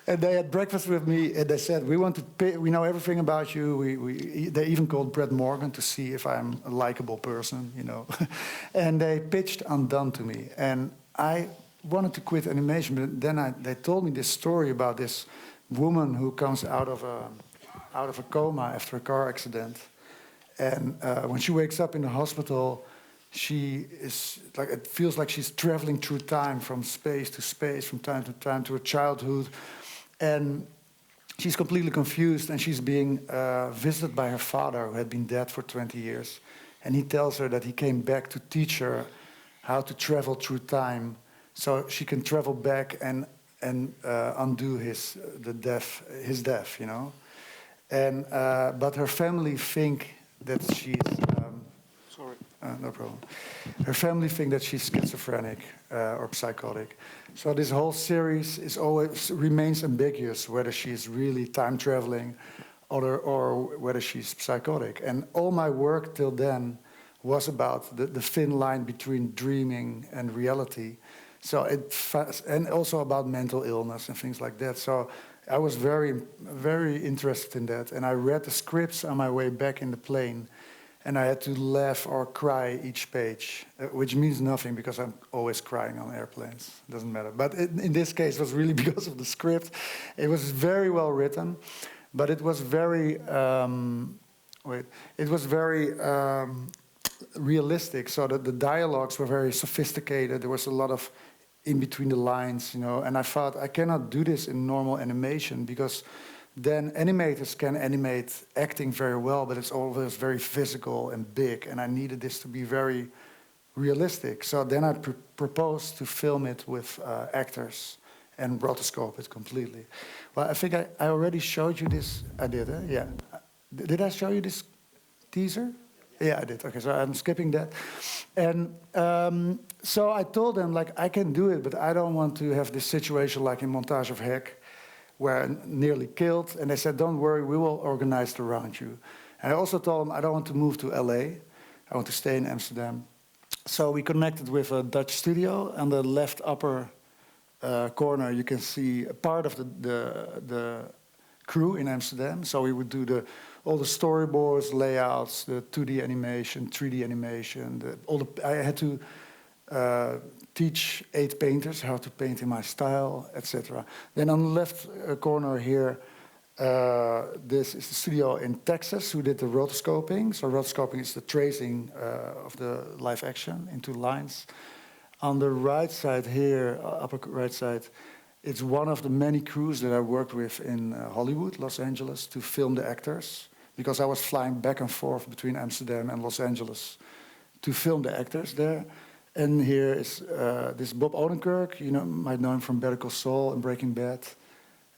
And they had breakfast with me, and they said, we know everything about you. They even called Brett Morgan to see if I'm a likable person, And they pitched Undone to me, and I wanted to quit animation, but then they told me this story about this woman who comes out of a coma after a car accident, and when she wakes up in the hospital, she is like, it feels like she's traveling through time, from space to space, from time to time, to her childhood, and she's completely confused, and she's being visited by her father, who had been dead for 20 years, and he tells her that he came back to teach her how to travel through time, so she can travel back and undo his death, And but her family think that she's no problem. Her family think that she's schizophrenic or psychotic. So this whole series remains ambiguous whether she's really time traveling or whether she's psychotic. And all my work till then was about the thin line between dreaming and reality. So and also about mental illness and things like that. So I was very, very interested in that. And I read the scripts on my way back in the plane, and I had to laugh or cry each page, which means nothing because I'm always crying on airplanes. It doesn't matter. But in this case, it was really because of the script. It was very well written, but it was very realistic. So that the dialogues were very sophisticated. There was a lot of in between the lines, and I thought I cannot do this in normal animation because then animators can animate acting very well, but it's always very physical and big, and I needed this to be very realistic. So then I proposed to film it with actors and rotoscope it completely. Well, I think I already showed you this. I did, yeah. Did I show you this teaser? Yeah, I did. Okay, so I'm skipping that. And so I told them, like, I can do it, but I don't want to have this situation like in Montage of Heck, where I'm nearly killed. And they said, don't worry, we will organize it around you. And I also told them I don't want to move to LA. I want to stay in Amsterdam. So we connected with a Dutch studio. On the left upper corner, you can see a part of the crew in Amsterdam. So we would do all the storyboards, layouts, the 2D animation, 3D animation. I had to teach 8 painters how to paint in my style, etc. Then on the left corner here, this is the studio in Texas who did the rotoscoping. So rotoscoping is the tracing of the live action into lines. On the right side here, upper right side, it's one of the many crews that I worked with in Hollywood, Los Angeles, to film the actors, because I was flying back and forth between Amsterdam and Los Angeles to film the actors there. And here is this Bob Odenkirk, you might know him from Better Call Saul and Breaking Bad.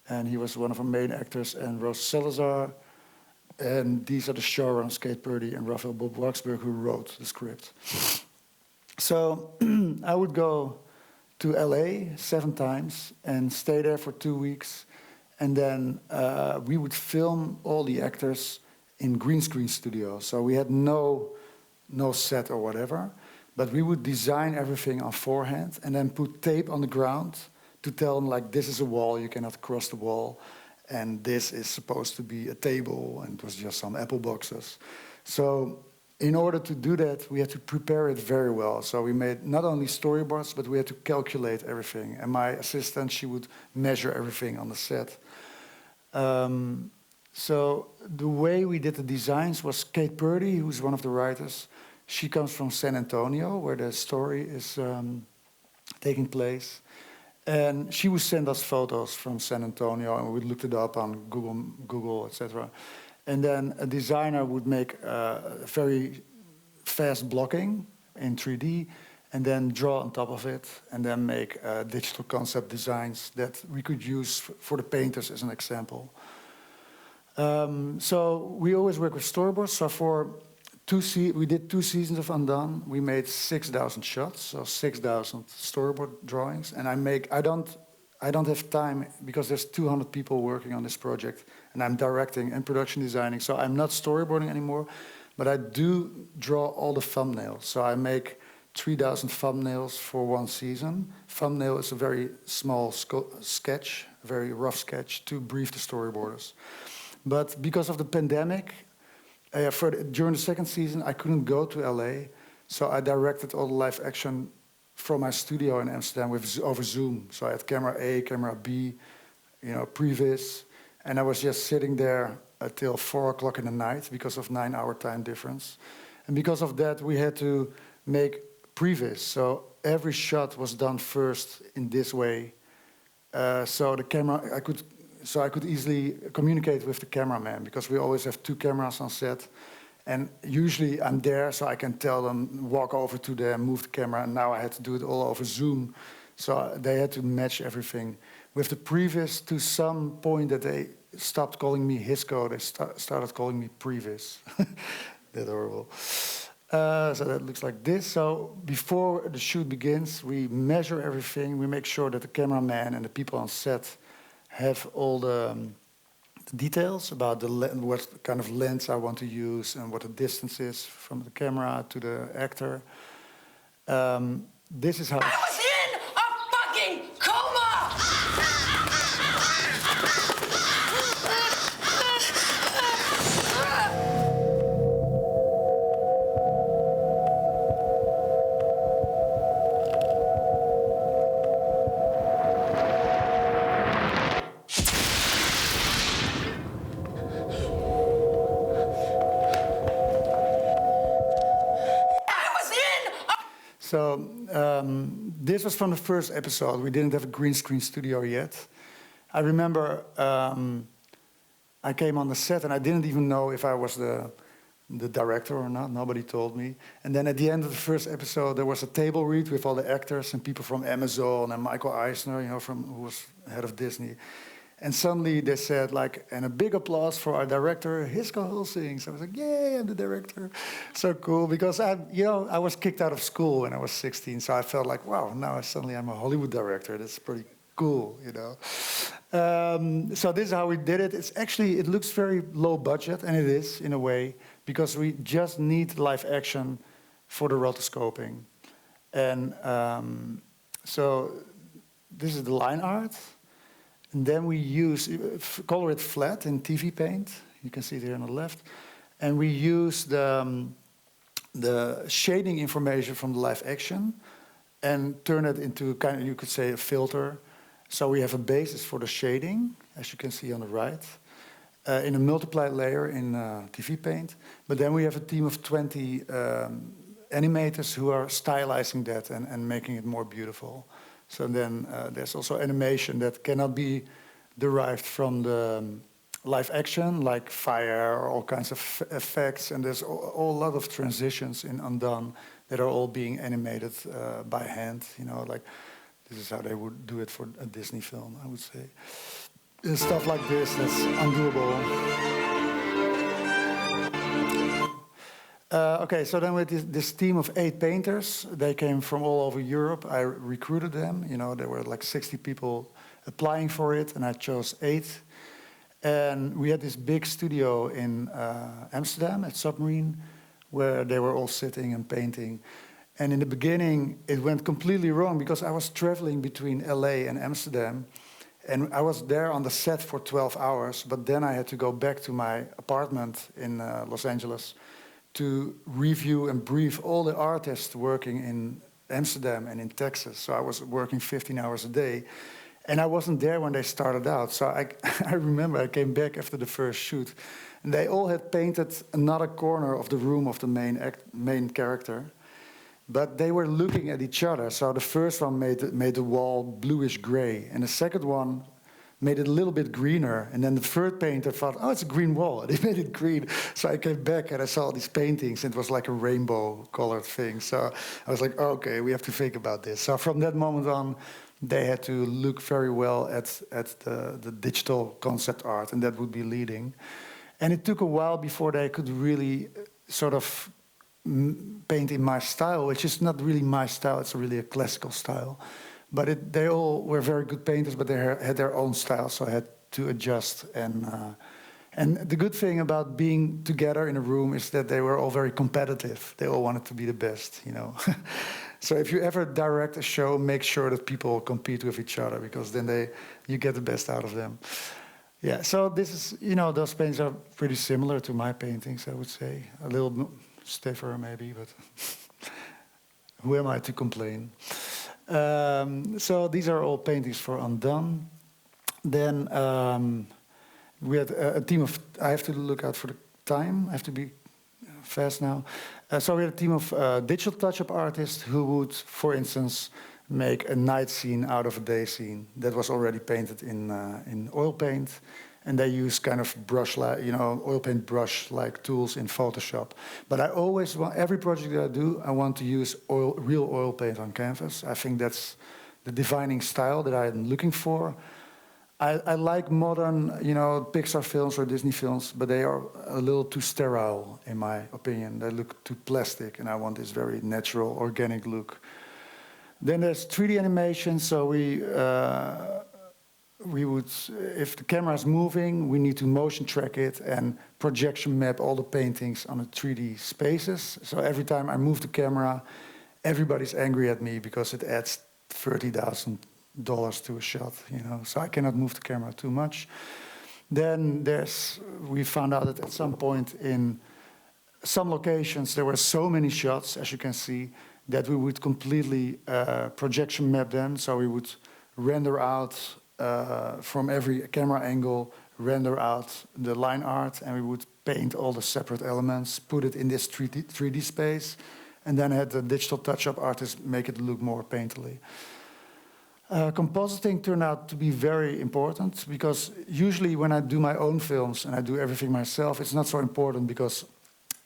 And he was one of our main actors, and Rosa Salazar. And these are the showrunners, Kate Purdy and Raphael Bob Waxberg, who wrote the script. So I would go to LA 7 times and stay there for 2 weeks. And then we would film all the actors in green screen studios. So we had no set or whatever, but we would design everything on forehand and then put tape on the ground to tell them, like, this is a wall, you cannot cross the wall, and this is supposed to be a table, and it was just some apple boxes. So in order to do that, we had to prepare it very well. So we made not only storyboards, but we had to calculate everything. And my assistant, she would measure everything on the set. So the way we did the designs was Kate Purdy, who's one of the writers. She comes from San Antonio, where the story is taking place. And she would send us photos from San Antonio, and we looked it up on Google, etc. And then a designer would make very fast blocking in 3D, and then draw on top of it, and then make digital concept designs that we could use for the painters as an example. So we always work with storyboards. So for we did 2 seasons of Undone. We made 6,000 shots, so 6,000 storyboard drawings. And I don't have time because there's 200 people working on this project, and I'm directing and production designing. So I'm not storyboarding anymore, but I do draw all the thumbnails. So I make 3,000 thumbnails for 1 season. Thumbnail is a very small sketch, a very rough sketch to brief the storyboarders. But because of the pandemic, during the 2nd season, I couldn't go to LA, so I directed all the live action from my studio in Amsterdam over Zoom. So I had camera A, camera B, previs, and I was just sitting there until 4 o'clock in the night because of 9-hour time difference. And because of that, we had to make previs. So every shot was done first in this way. So the camera, I could easily communicate with the cameraman, because we always have 2 cameras on set. And usually I'm there, so I can tell them, walk over to them, move the camera, and now I had to do it all over Zoom. So they had to match everything. With the previs, to some point that they stopped calling me Hisko, they started calling me Previs. That's horrible. So that looks like this. So before the shoot begins, we measure everything. We make sure that the cameraman and the people on set have all the details about what kind of lens I want to use and what the distance is from the camera to the actor. This is how... I was in a fucking coma! So this was from the first episode. We didn't have a green screen studio yet. I remember I came on the set and I didn't even know if I was the director or not. Nobody told me. And then at the end of the first episode, there was a table read with all the actors and people from Amazon and Michael Eisner, who was head of Disney. And suddenly they said, and a big applause for our director, Hisko Hulsing. So I was like, yay, I'm the director. So cool, because I was kicked out of school when I was 16. So I felt like, wow, now suddenly I'm a Hollywood director. That's pretty cool, So this is how we did it. It looks very low budget, and it is in a way, because we just need live action for the rotoscoping. And so this is the line art. And then we color it flat in TV Paint. You can see it here on the left. And we use the shading information from the live action and turn it into kind of, you could say, a filter. So we have a basis for the shading, as you can see on the right, in a multiplied layer in TV Paint. But then we have a team of 20 animators who are stylizing that and making it more beautiful. So then there's also animation that cannot be derived from the live action, like fire or all kinds of effects. And there's a lot of transitions in Undone that are all being animated by hand. You know, like this is how they would do it for a Disney film, I would say. And stuff like this, that's undoable. Okay, so then with this team of 8 painters, they came from all over Europe. I recruited them. You know, there were like 60 people applying for it, and I chose 8. And we had this big studio in Amsterdam at Submarine, where they were all sitting and painting. And in the beginning, it went completely wrong because I was traveling between LA and Amsterdam. And I was there on the set for 12 hours, but then I had to go back to my apartment in Los Angeles to review and brief all the artists working in Amsterdam and in Texas. So I was working 15 hours a day. And I wasn't there when they started out. So I remember I came back after the first shoot. And they all had painted another corner of the room of the main character. But they were looking at each other. So the first one made the wall bluish gray. And the second one made it a little bit greener. And then the third painter thought, oh, it's a green wall. And he made it green. So I came back and I saw these paintings. And it was like a rainbow-colored thing. So I was like, okay, we have to think about this. So from that moment on, they had to look very well at the digital concept art, and that would be leading. And it took a while before they could really sort of paint in my style, which is not really my style, it's really a classical style. But they all were very good painters, but they had their own style, so I had to adjust. And the good thing about being together in a room is that they were all very competitive. They all wanted to be the best, you know. So if you ever direct a show, make sure that people compete with each other, because then you get the best out of them. Yeah, so this is, you know, those paintings are pretty similar to my paintings, I would say. A little stiffer maybe, but who am I to complain? So these are all paintings for Undone. Then we had a team of, I have to look out for the time, I have to be fast now. So we had a team of digital touch-up artists who would, for instance, make a night scene out of a day scene that was already painted in oil paint, and they use kind of oil paint brush-like tools in Photoshop. But I always want, every project that I do, I want to use real oil paint on canvas. I think that's the defining style that I'm looking for. I like modern, you know, Pixar films or Disney films, but they are a little too sterile, in my opinion. They look too plastic, and I want this very natural, organic look. Then there's 3D animation, so we would, if the camera is moving, we need to motion track it and projection map all the paintings on the 3D spaces. So every time I move the camera, everybody's angry at me because it adds $30,000 to a shot, you know, so I cannot move the camera too much. Then we found out that at some point in some locations there were so many shots, as you can see, that we would completely projection map them. So we would render out from every camera angle, render out the line art, and we would paint all the separate elements, put it in this 3D space, and then had the digital touch-up artist make it look more painterly. Compositing turned out to be very important, because usually when I do my own films and I do everything myself, it's not so important because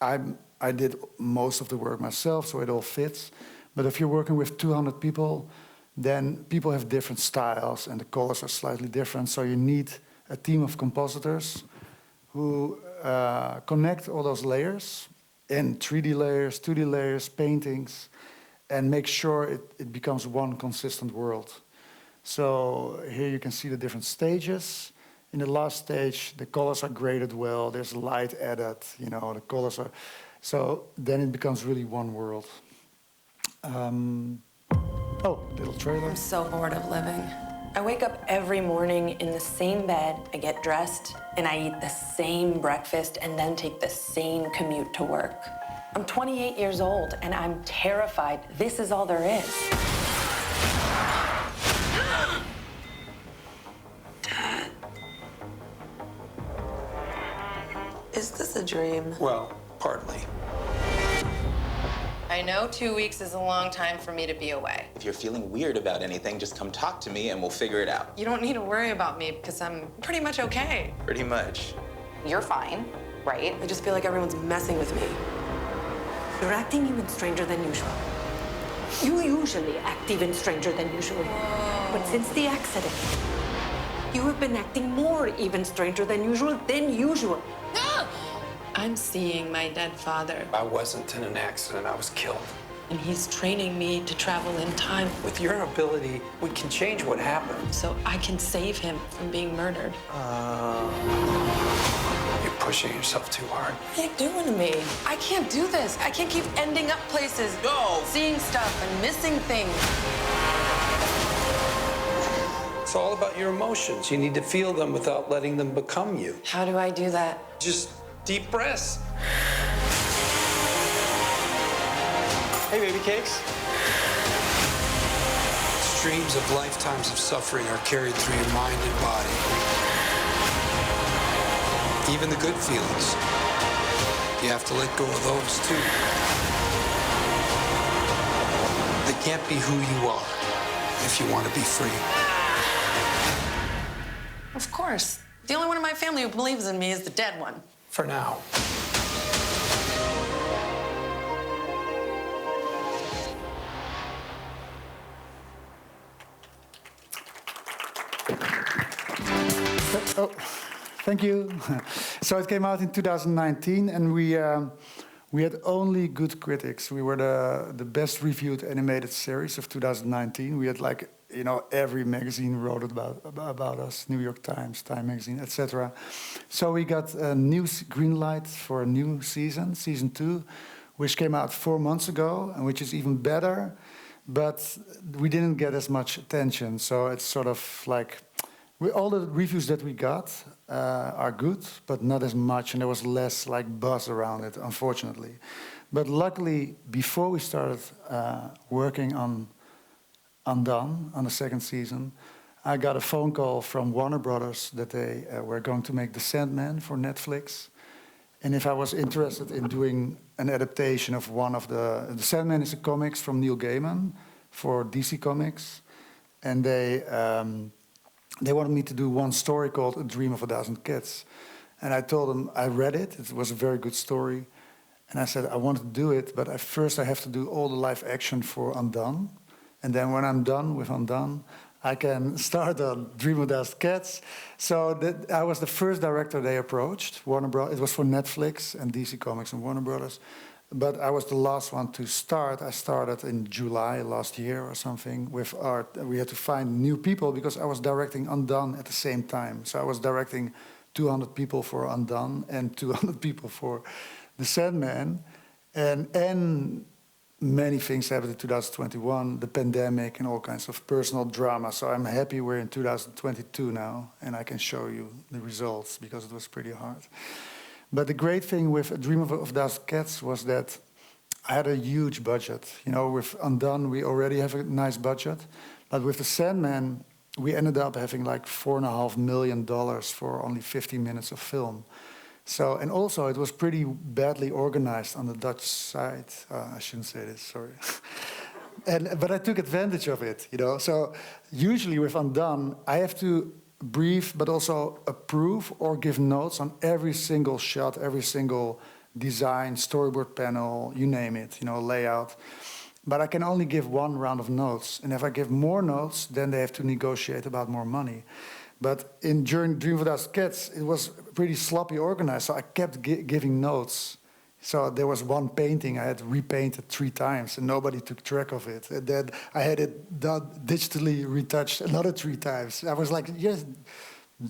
I did most of the work myself, so it all fits. But if you're working with 200 people, then people have different styles and the colors are slightly different, so you need a team of compositors who connect all those layers in 3D layers, 2D layers, paintings, and make sure it becomes one consistent world. So here you can see the different stages. In the last stage, the colors are graded well, there's light added, you know, the colors are... So then it becomes really one world. Oh, little trailer. I'm so bored of living. I wake up every morning in the same bed, I get dressed, and I eat the same breakfast and then take the same commute to work. I'm 28 years old and I'm terrified. This is all there is. Dad. Is this a dream? Well, partly. I know 2 weeks is a long time for me to be away. If you're feeling weird about anything, just come talk to me and we'll figure it out. You don't need to worry about me because I'm pretty much okay. Pretty much. You're fine, right? I just feel like everyone's messing with me. You're acting even stranger than usual. You usually act even stranger than usual. But since the accident, you have been acting more even stranger than usual. I'm seeing my dead father. I wasn't in an accident, I was killed. And he's training me to travel in time. With your ability, we can change what happened. So I can save him from being murdered. You're pushing yourself too hard. What are you doing to me? I can't do this. I can't keep ending up places. No! Seeing stuff and missing things. It's all about your emotions. You need to feel them without letting them become you. How do I do that? Just deep breaths. Hey, baby cakes. Streams of lifetimes of suffering are carried through your mind and body. Even the good feelings. You have to let go of those, too. They can't be who you are if you want to be free. Of course. The only one in my family who believes in me is the dead one. For now. Oh, thank you. So it came out in 2019, and we had only good critics. We were the best reviewed animated series of 2019. We had every magazine wrote about us, New York Times, Time Magazine, etc. So we got a new green light for a new season 2, which came out 4 months ago, and which is even better. But we didn't get as much attention, so it's sort of like all the reviews that we got are good, but not as much, and there was less buzz around it, unfortunately. But luckily, before we started working on Undone, on the second season, I got a phone call from Warner Brothers that they were going to make The Sandman for Netflix, and if I was interested in doing an adaptation of one of the Sandman is a comics from Neil Gaiman for DC Comics, and they wanted me to do one story called A Dream of a Thousand Kids. And I told them, I read it, it was a very good story. And I said, I want to do it, but first I have to do all the live action for Undone. And then when I'm done with Undone, I can start on Dream of a Thousand Cats. So I was the first director they approached, Warner Bros. It was for Netflix and DC Comics and Warner Brothers. But I was the last one to start. I started in July last year or something with art. We had to find new people because I was directing Undone at the same time. So I was directing 200 people for Undone and 200 people for The Sandman. And many things happened in 2021, the pandemic and all kinds of personal drama. So I'm happy we're in 2022 now and I can show you the results because it was pretty hard. But the great thing with A Dream of a Thousand Cats was that I had a huge budget. With Undone, we already have a nice budget. But with The Sandman, we ended up having $4.5 million for only 15 minutes of film. So, and also it was pretty badly organized on the Dutch side. I shouldn't say this, sorry. But I took advantage of it, So usually with Undone, I have to brief, but also approve or give notes on every single shot, every single design, storyboard panel, you name it, layout. But I can only give one round of notes. And if I give more notes, then they have to negotiate about more money. But during Dream of a Thousand Cats, it was pretty sloppy organized, so I kept giving notes. So there was one painting I had repainted 3 times, and nobody took track of it. And then I had it digitally retouched another 3 times. I was like, yes,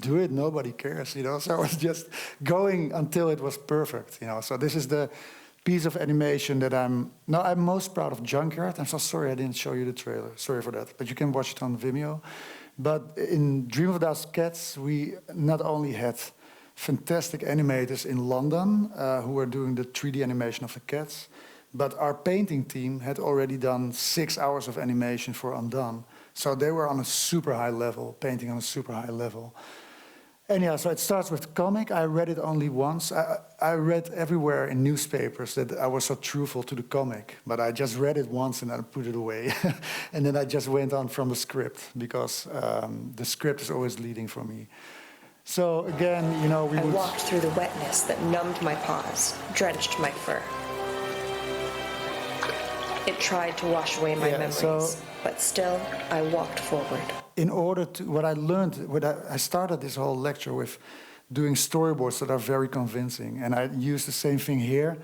do it, nobody cares, So I was just going until it was perfect, So this is the piece of animation that I'm most proud of. Junkyard. I'm so sorry I didn't show you the trailer. Sorry for that. But you can watch it on Vimeo. But in Dream of a Thousand Cats, we not only had fantastic animators in London who were doing the 3D animation of the cats, but our painting team had already done 6 hours of animation for Undone. So they were on a super high level, painting on a super high level. And yeah, so it starts with the comic. I read it only once. I read everywhere in newspapers that I was so truthful to the comic, but I just read it once and I put it away. And then I just went on from the script, because the script is always leading for me. So again, you know, I walked through the wetness that numbed my paws, drenched my fur. It tried to wash away my memories, but still, I walked forward. In order to, what I learned, I started this whole lecture with doing storyboards that are very convincing, and I use the same thing here.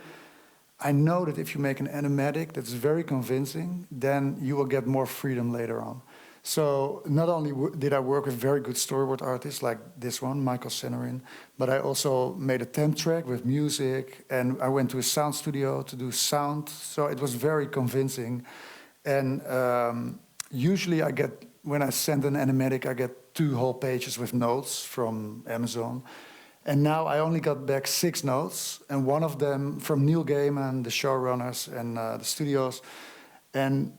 I know that if you make an animatic that's very convincing, then you will get more freedom later on. So not only did I work with very good storyboard artists like this one, Michael Senerin, but I also made a temp track with music, and I went to a sound studio to do sound, so it was very convincing. And usually I get, when I send an animatic, I get 2 whole pages with notes from Amazon. And now I only got back 6 notes, and one of them from Neil Gaiman, the showrunners and the studios. And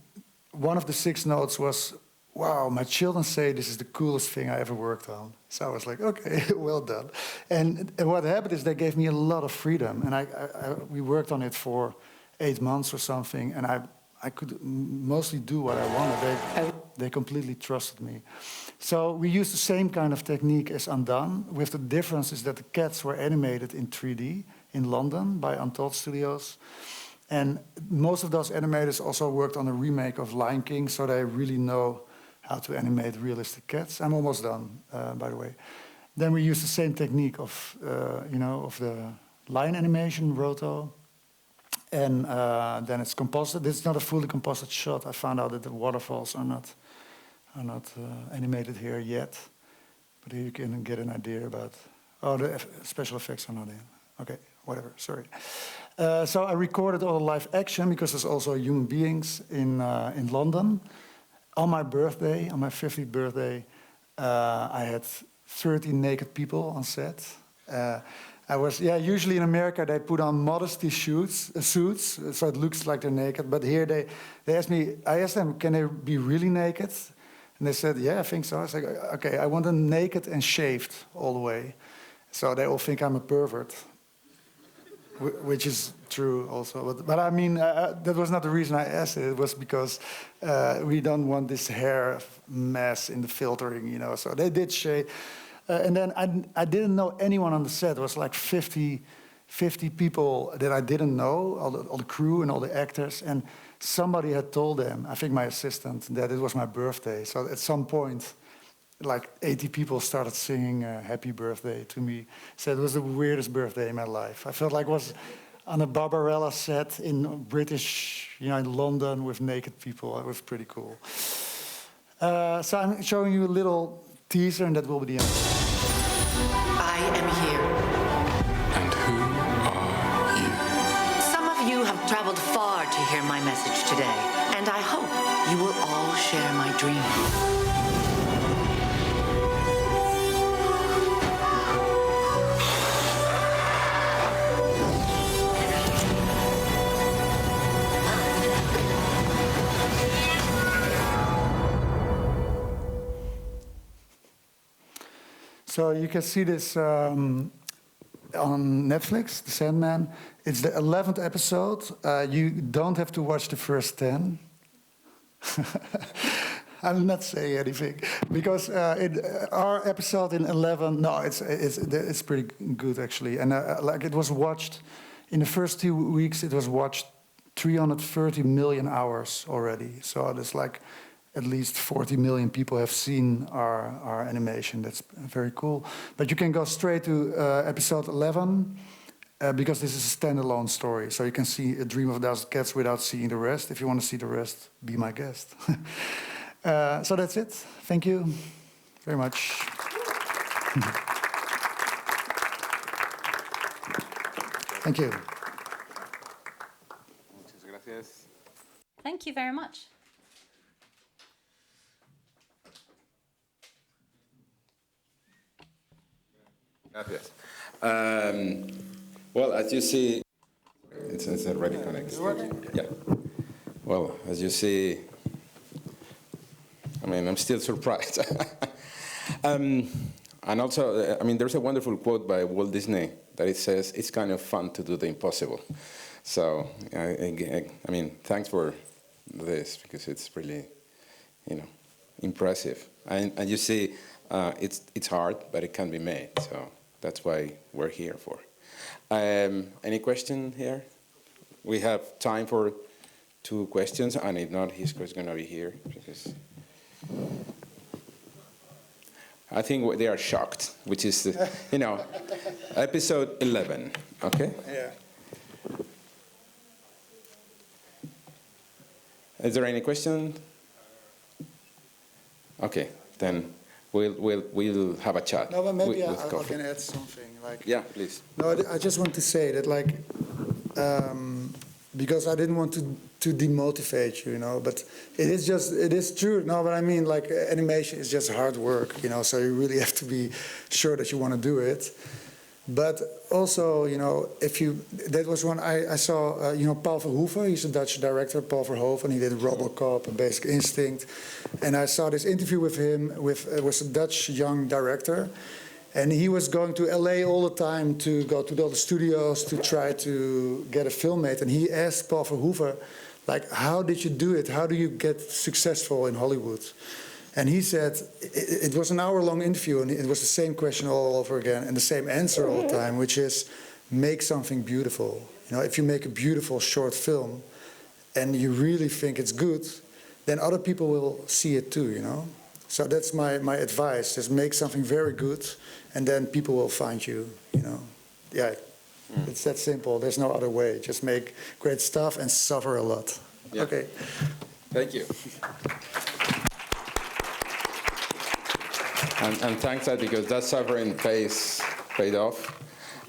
one of the 6 notes was, wow, my children say this is the coolest thing I ever worked on. So I was like, okay, well done. And what happened is they gave me a lot of freedom. And we worked on it for 8 months or something, and I could mostly do what I wanted. They completely trusted me. So we used the same kind of technique as Undone, with the difference is that the cats were animated in 3D in London by Untold Studios. And most of those animators also worked on a remake of Lion King, so they really know how to animate realistic cats. I'm almost done, by the way. Then we used the same technique of, of the line animation, roto. And then it's composite. It's not a fully composite shot. I found out that the waterfalls are not animated here yet. But here you can get an idea about, the special effects are not in. Okay, whatever, sorry. So I recorded all the live action, because there's also human beings in London. On my birthday, on my 50th birthday, I had 30 naked people on set. Usually in America they put on modesty suits, so it looks like they're naked. But here they asked me, I asked them, can they be really naked? And they said, yeah, I think so. I was like, okay, I want them naked and shaved all the way. So they all think I'm a pervert, which is true also. But I mean, that was not the reason I asked it. It was because we don't want this hair mess in the filtering, you know. So they did shave. And then I didn't know anyone on the set. It was like 50 people that I didn't know, all the crew and all the actors. And somebody had told them, I think my assistant, that it was my birthday. So at some point, like 80 people started singing happy birthday to me. Said it was the weirdest birthday in my life. I felt like I was on a Barbarella set in British, in London with naked people. It was pretty cool. So I'm showing you a little teaser, and that will be the end. I am here. And who are you? Some of you have traveled far to hear my message today, and I hope you will all share my dream. So you can see this on Netflix, The Sandman. It's the 11th episode. You don't have to watch the first 10. I'm not saying anything because our episode in 11. No, it's pretty good actually, and like it was watched in the first 2 weeks. It was watched 330 million hours already. So it's like at least 40 million people have seen our animation. That's very cool. But you can go straight to episode 11 because this is a standalone story. So you can see A Dream of a Thousand Cats without seeing the rest. If you want to see the rest, be my guest. So that's it. Thank you very much. Thank you. Muchas gracias. Thank you very much. Gracias. Well, as you see, it's already connected. Yeah. Well, as you see, I mean, I'm still surprised. And also, I mean, there's a wonderful quote by Walt Disney that it says, "It's kind of fun to do the impossible." So, I mean, thanks for this, because it's really, impressive. And you see, it's hard, but it can be made. So that's why we're here for. Any question here? We have time for 2 questions, and if not, Hisko is going to be here, because I think they are shocked, which is, episode 11, okay? Yeah. Is there any question? Okay, then we'll have a chat. No, but maybe with I can add something. Yeah, please. No, I just want to say that, because I didn't want to demotivate you, but it is true. No, but I mean, animation is just hard work, so you really have to be sure that you want to do it. But also, that was one I saw, Paul Verhoeven, he's a Dutch director, Paul Verhoeven, he did Robocop and Basic Instinct. And I saw this interview with him, it was a Dutch young director. And he was going to LA all the time to go to all the studios to try to get a film made. And he asked Paul Verhoeven, how did you do it? How do you get successful in Hollywood? And he said, it was an hour-long interview, and it was the same question all over again, and the same answer all the time, which is, make something beautiful. If you make a beautiful short film, and you really think it's good, then other people will see it too, So that's my advice, just make something very good, and then people will find you, Yeah, it's that simple. There's no other way. Just make great stuff and suffer a lot. Yeah. Okay. Thank you. And thanks that, because that suffering paid off.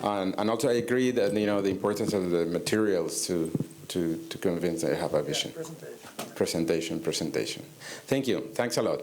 And also I agree that, the importance of the materials to convince I have a vision. Yeah, presentation. Presentation. Thank you. Thanks a lot.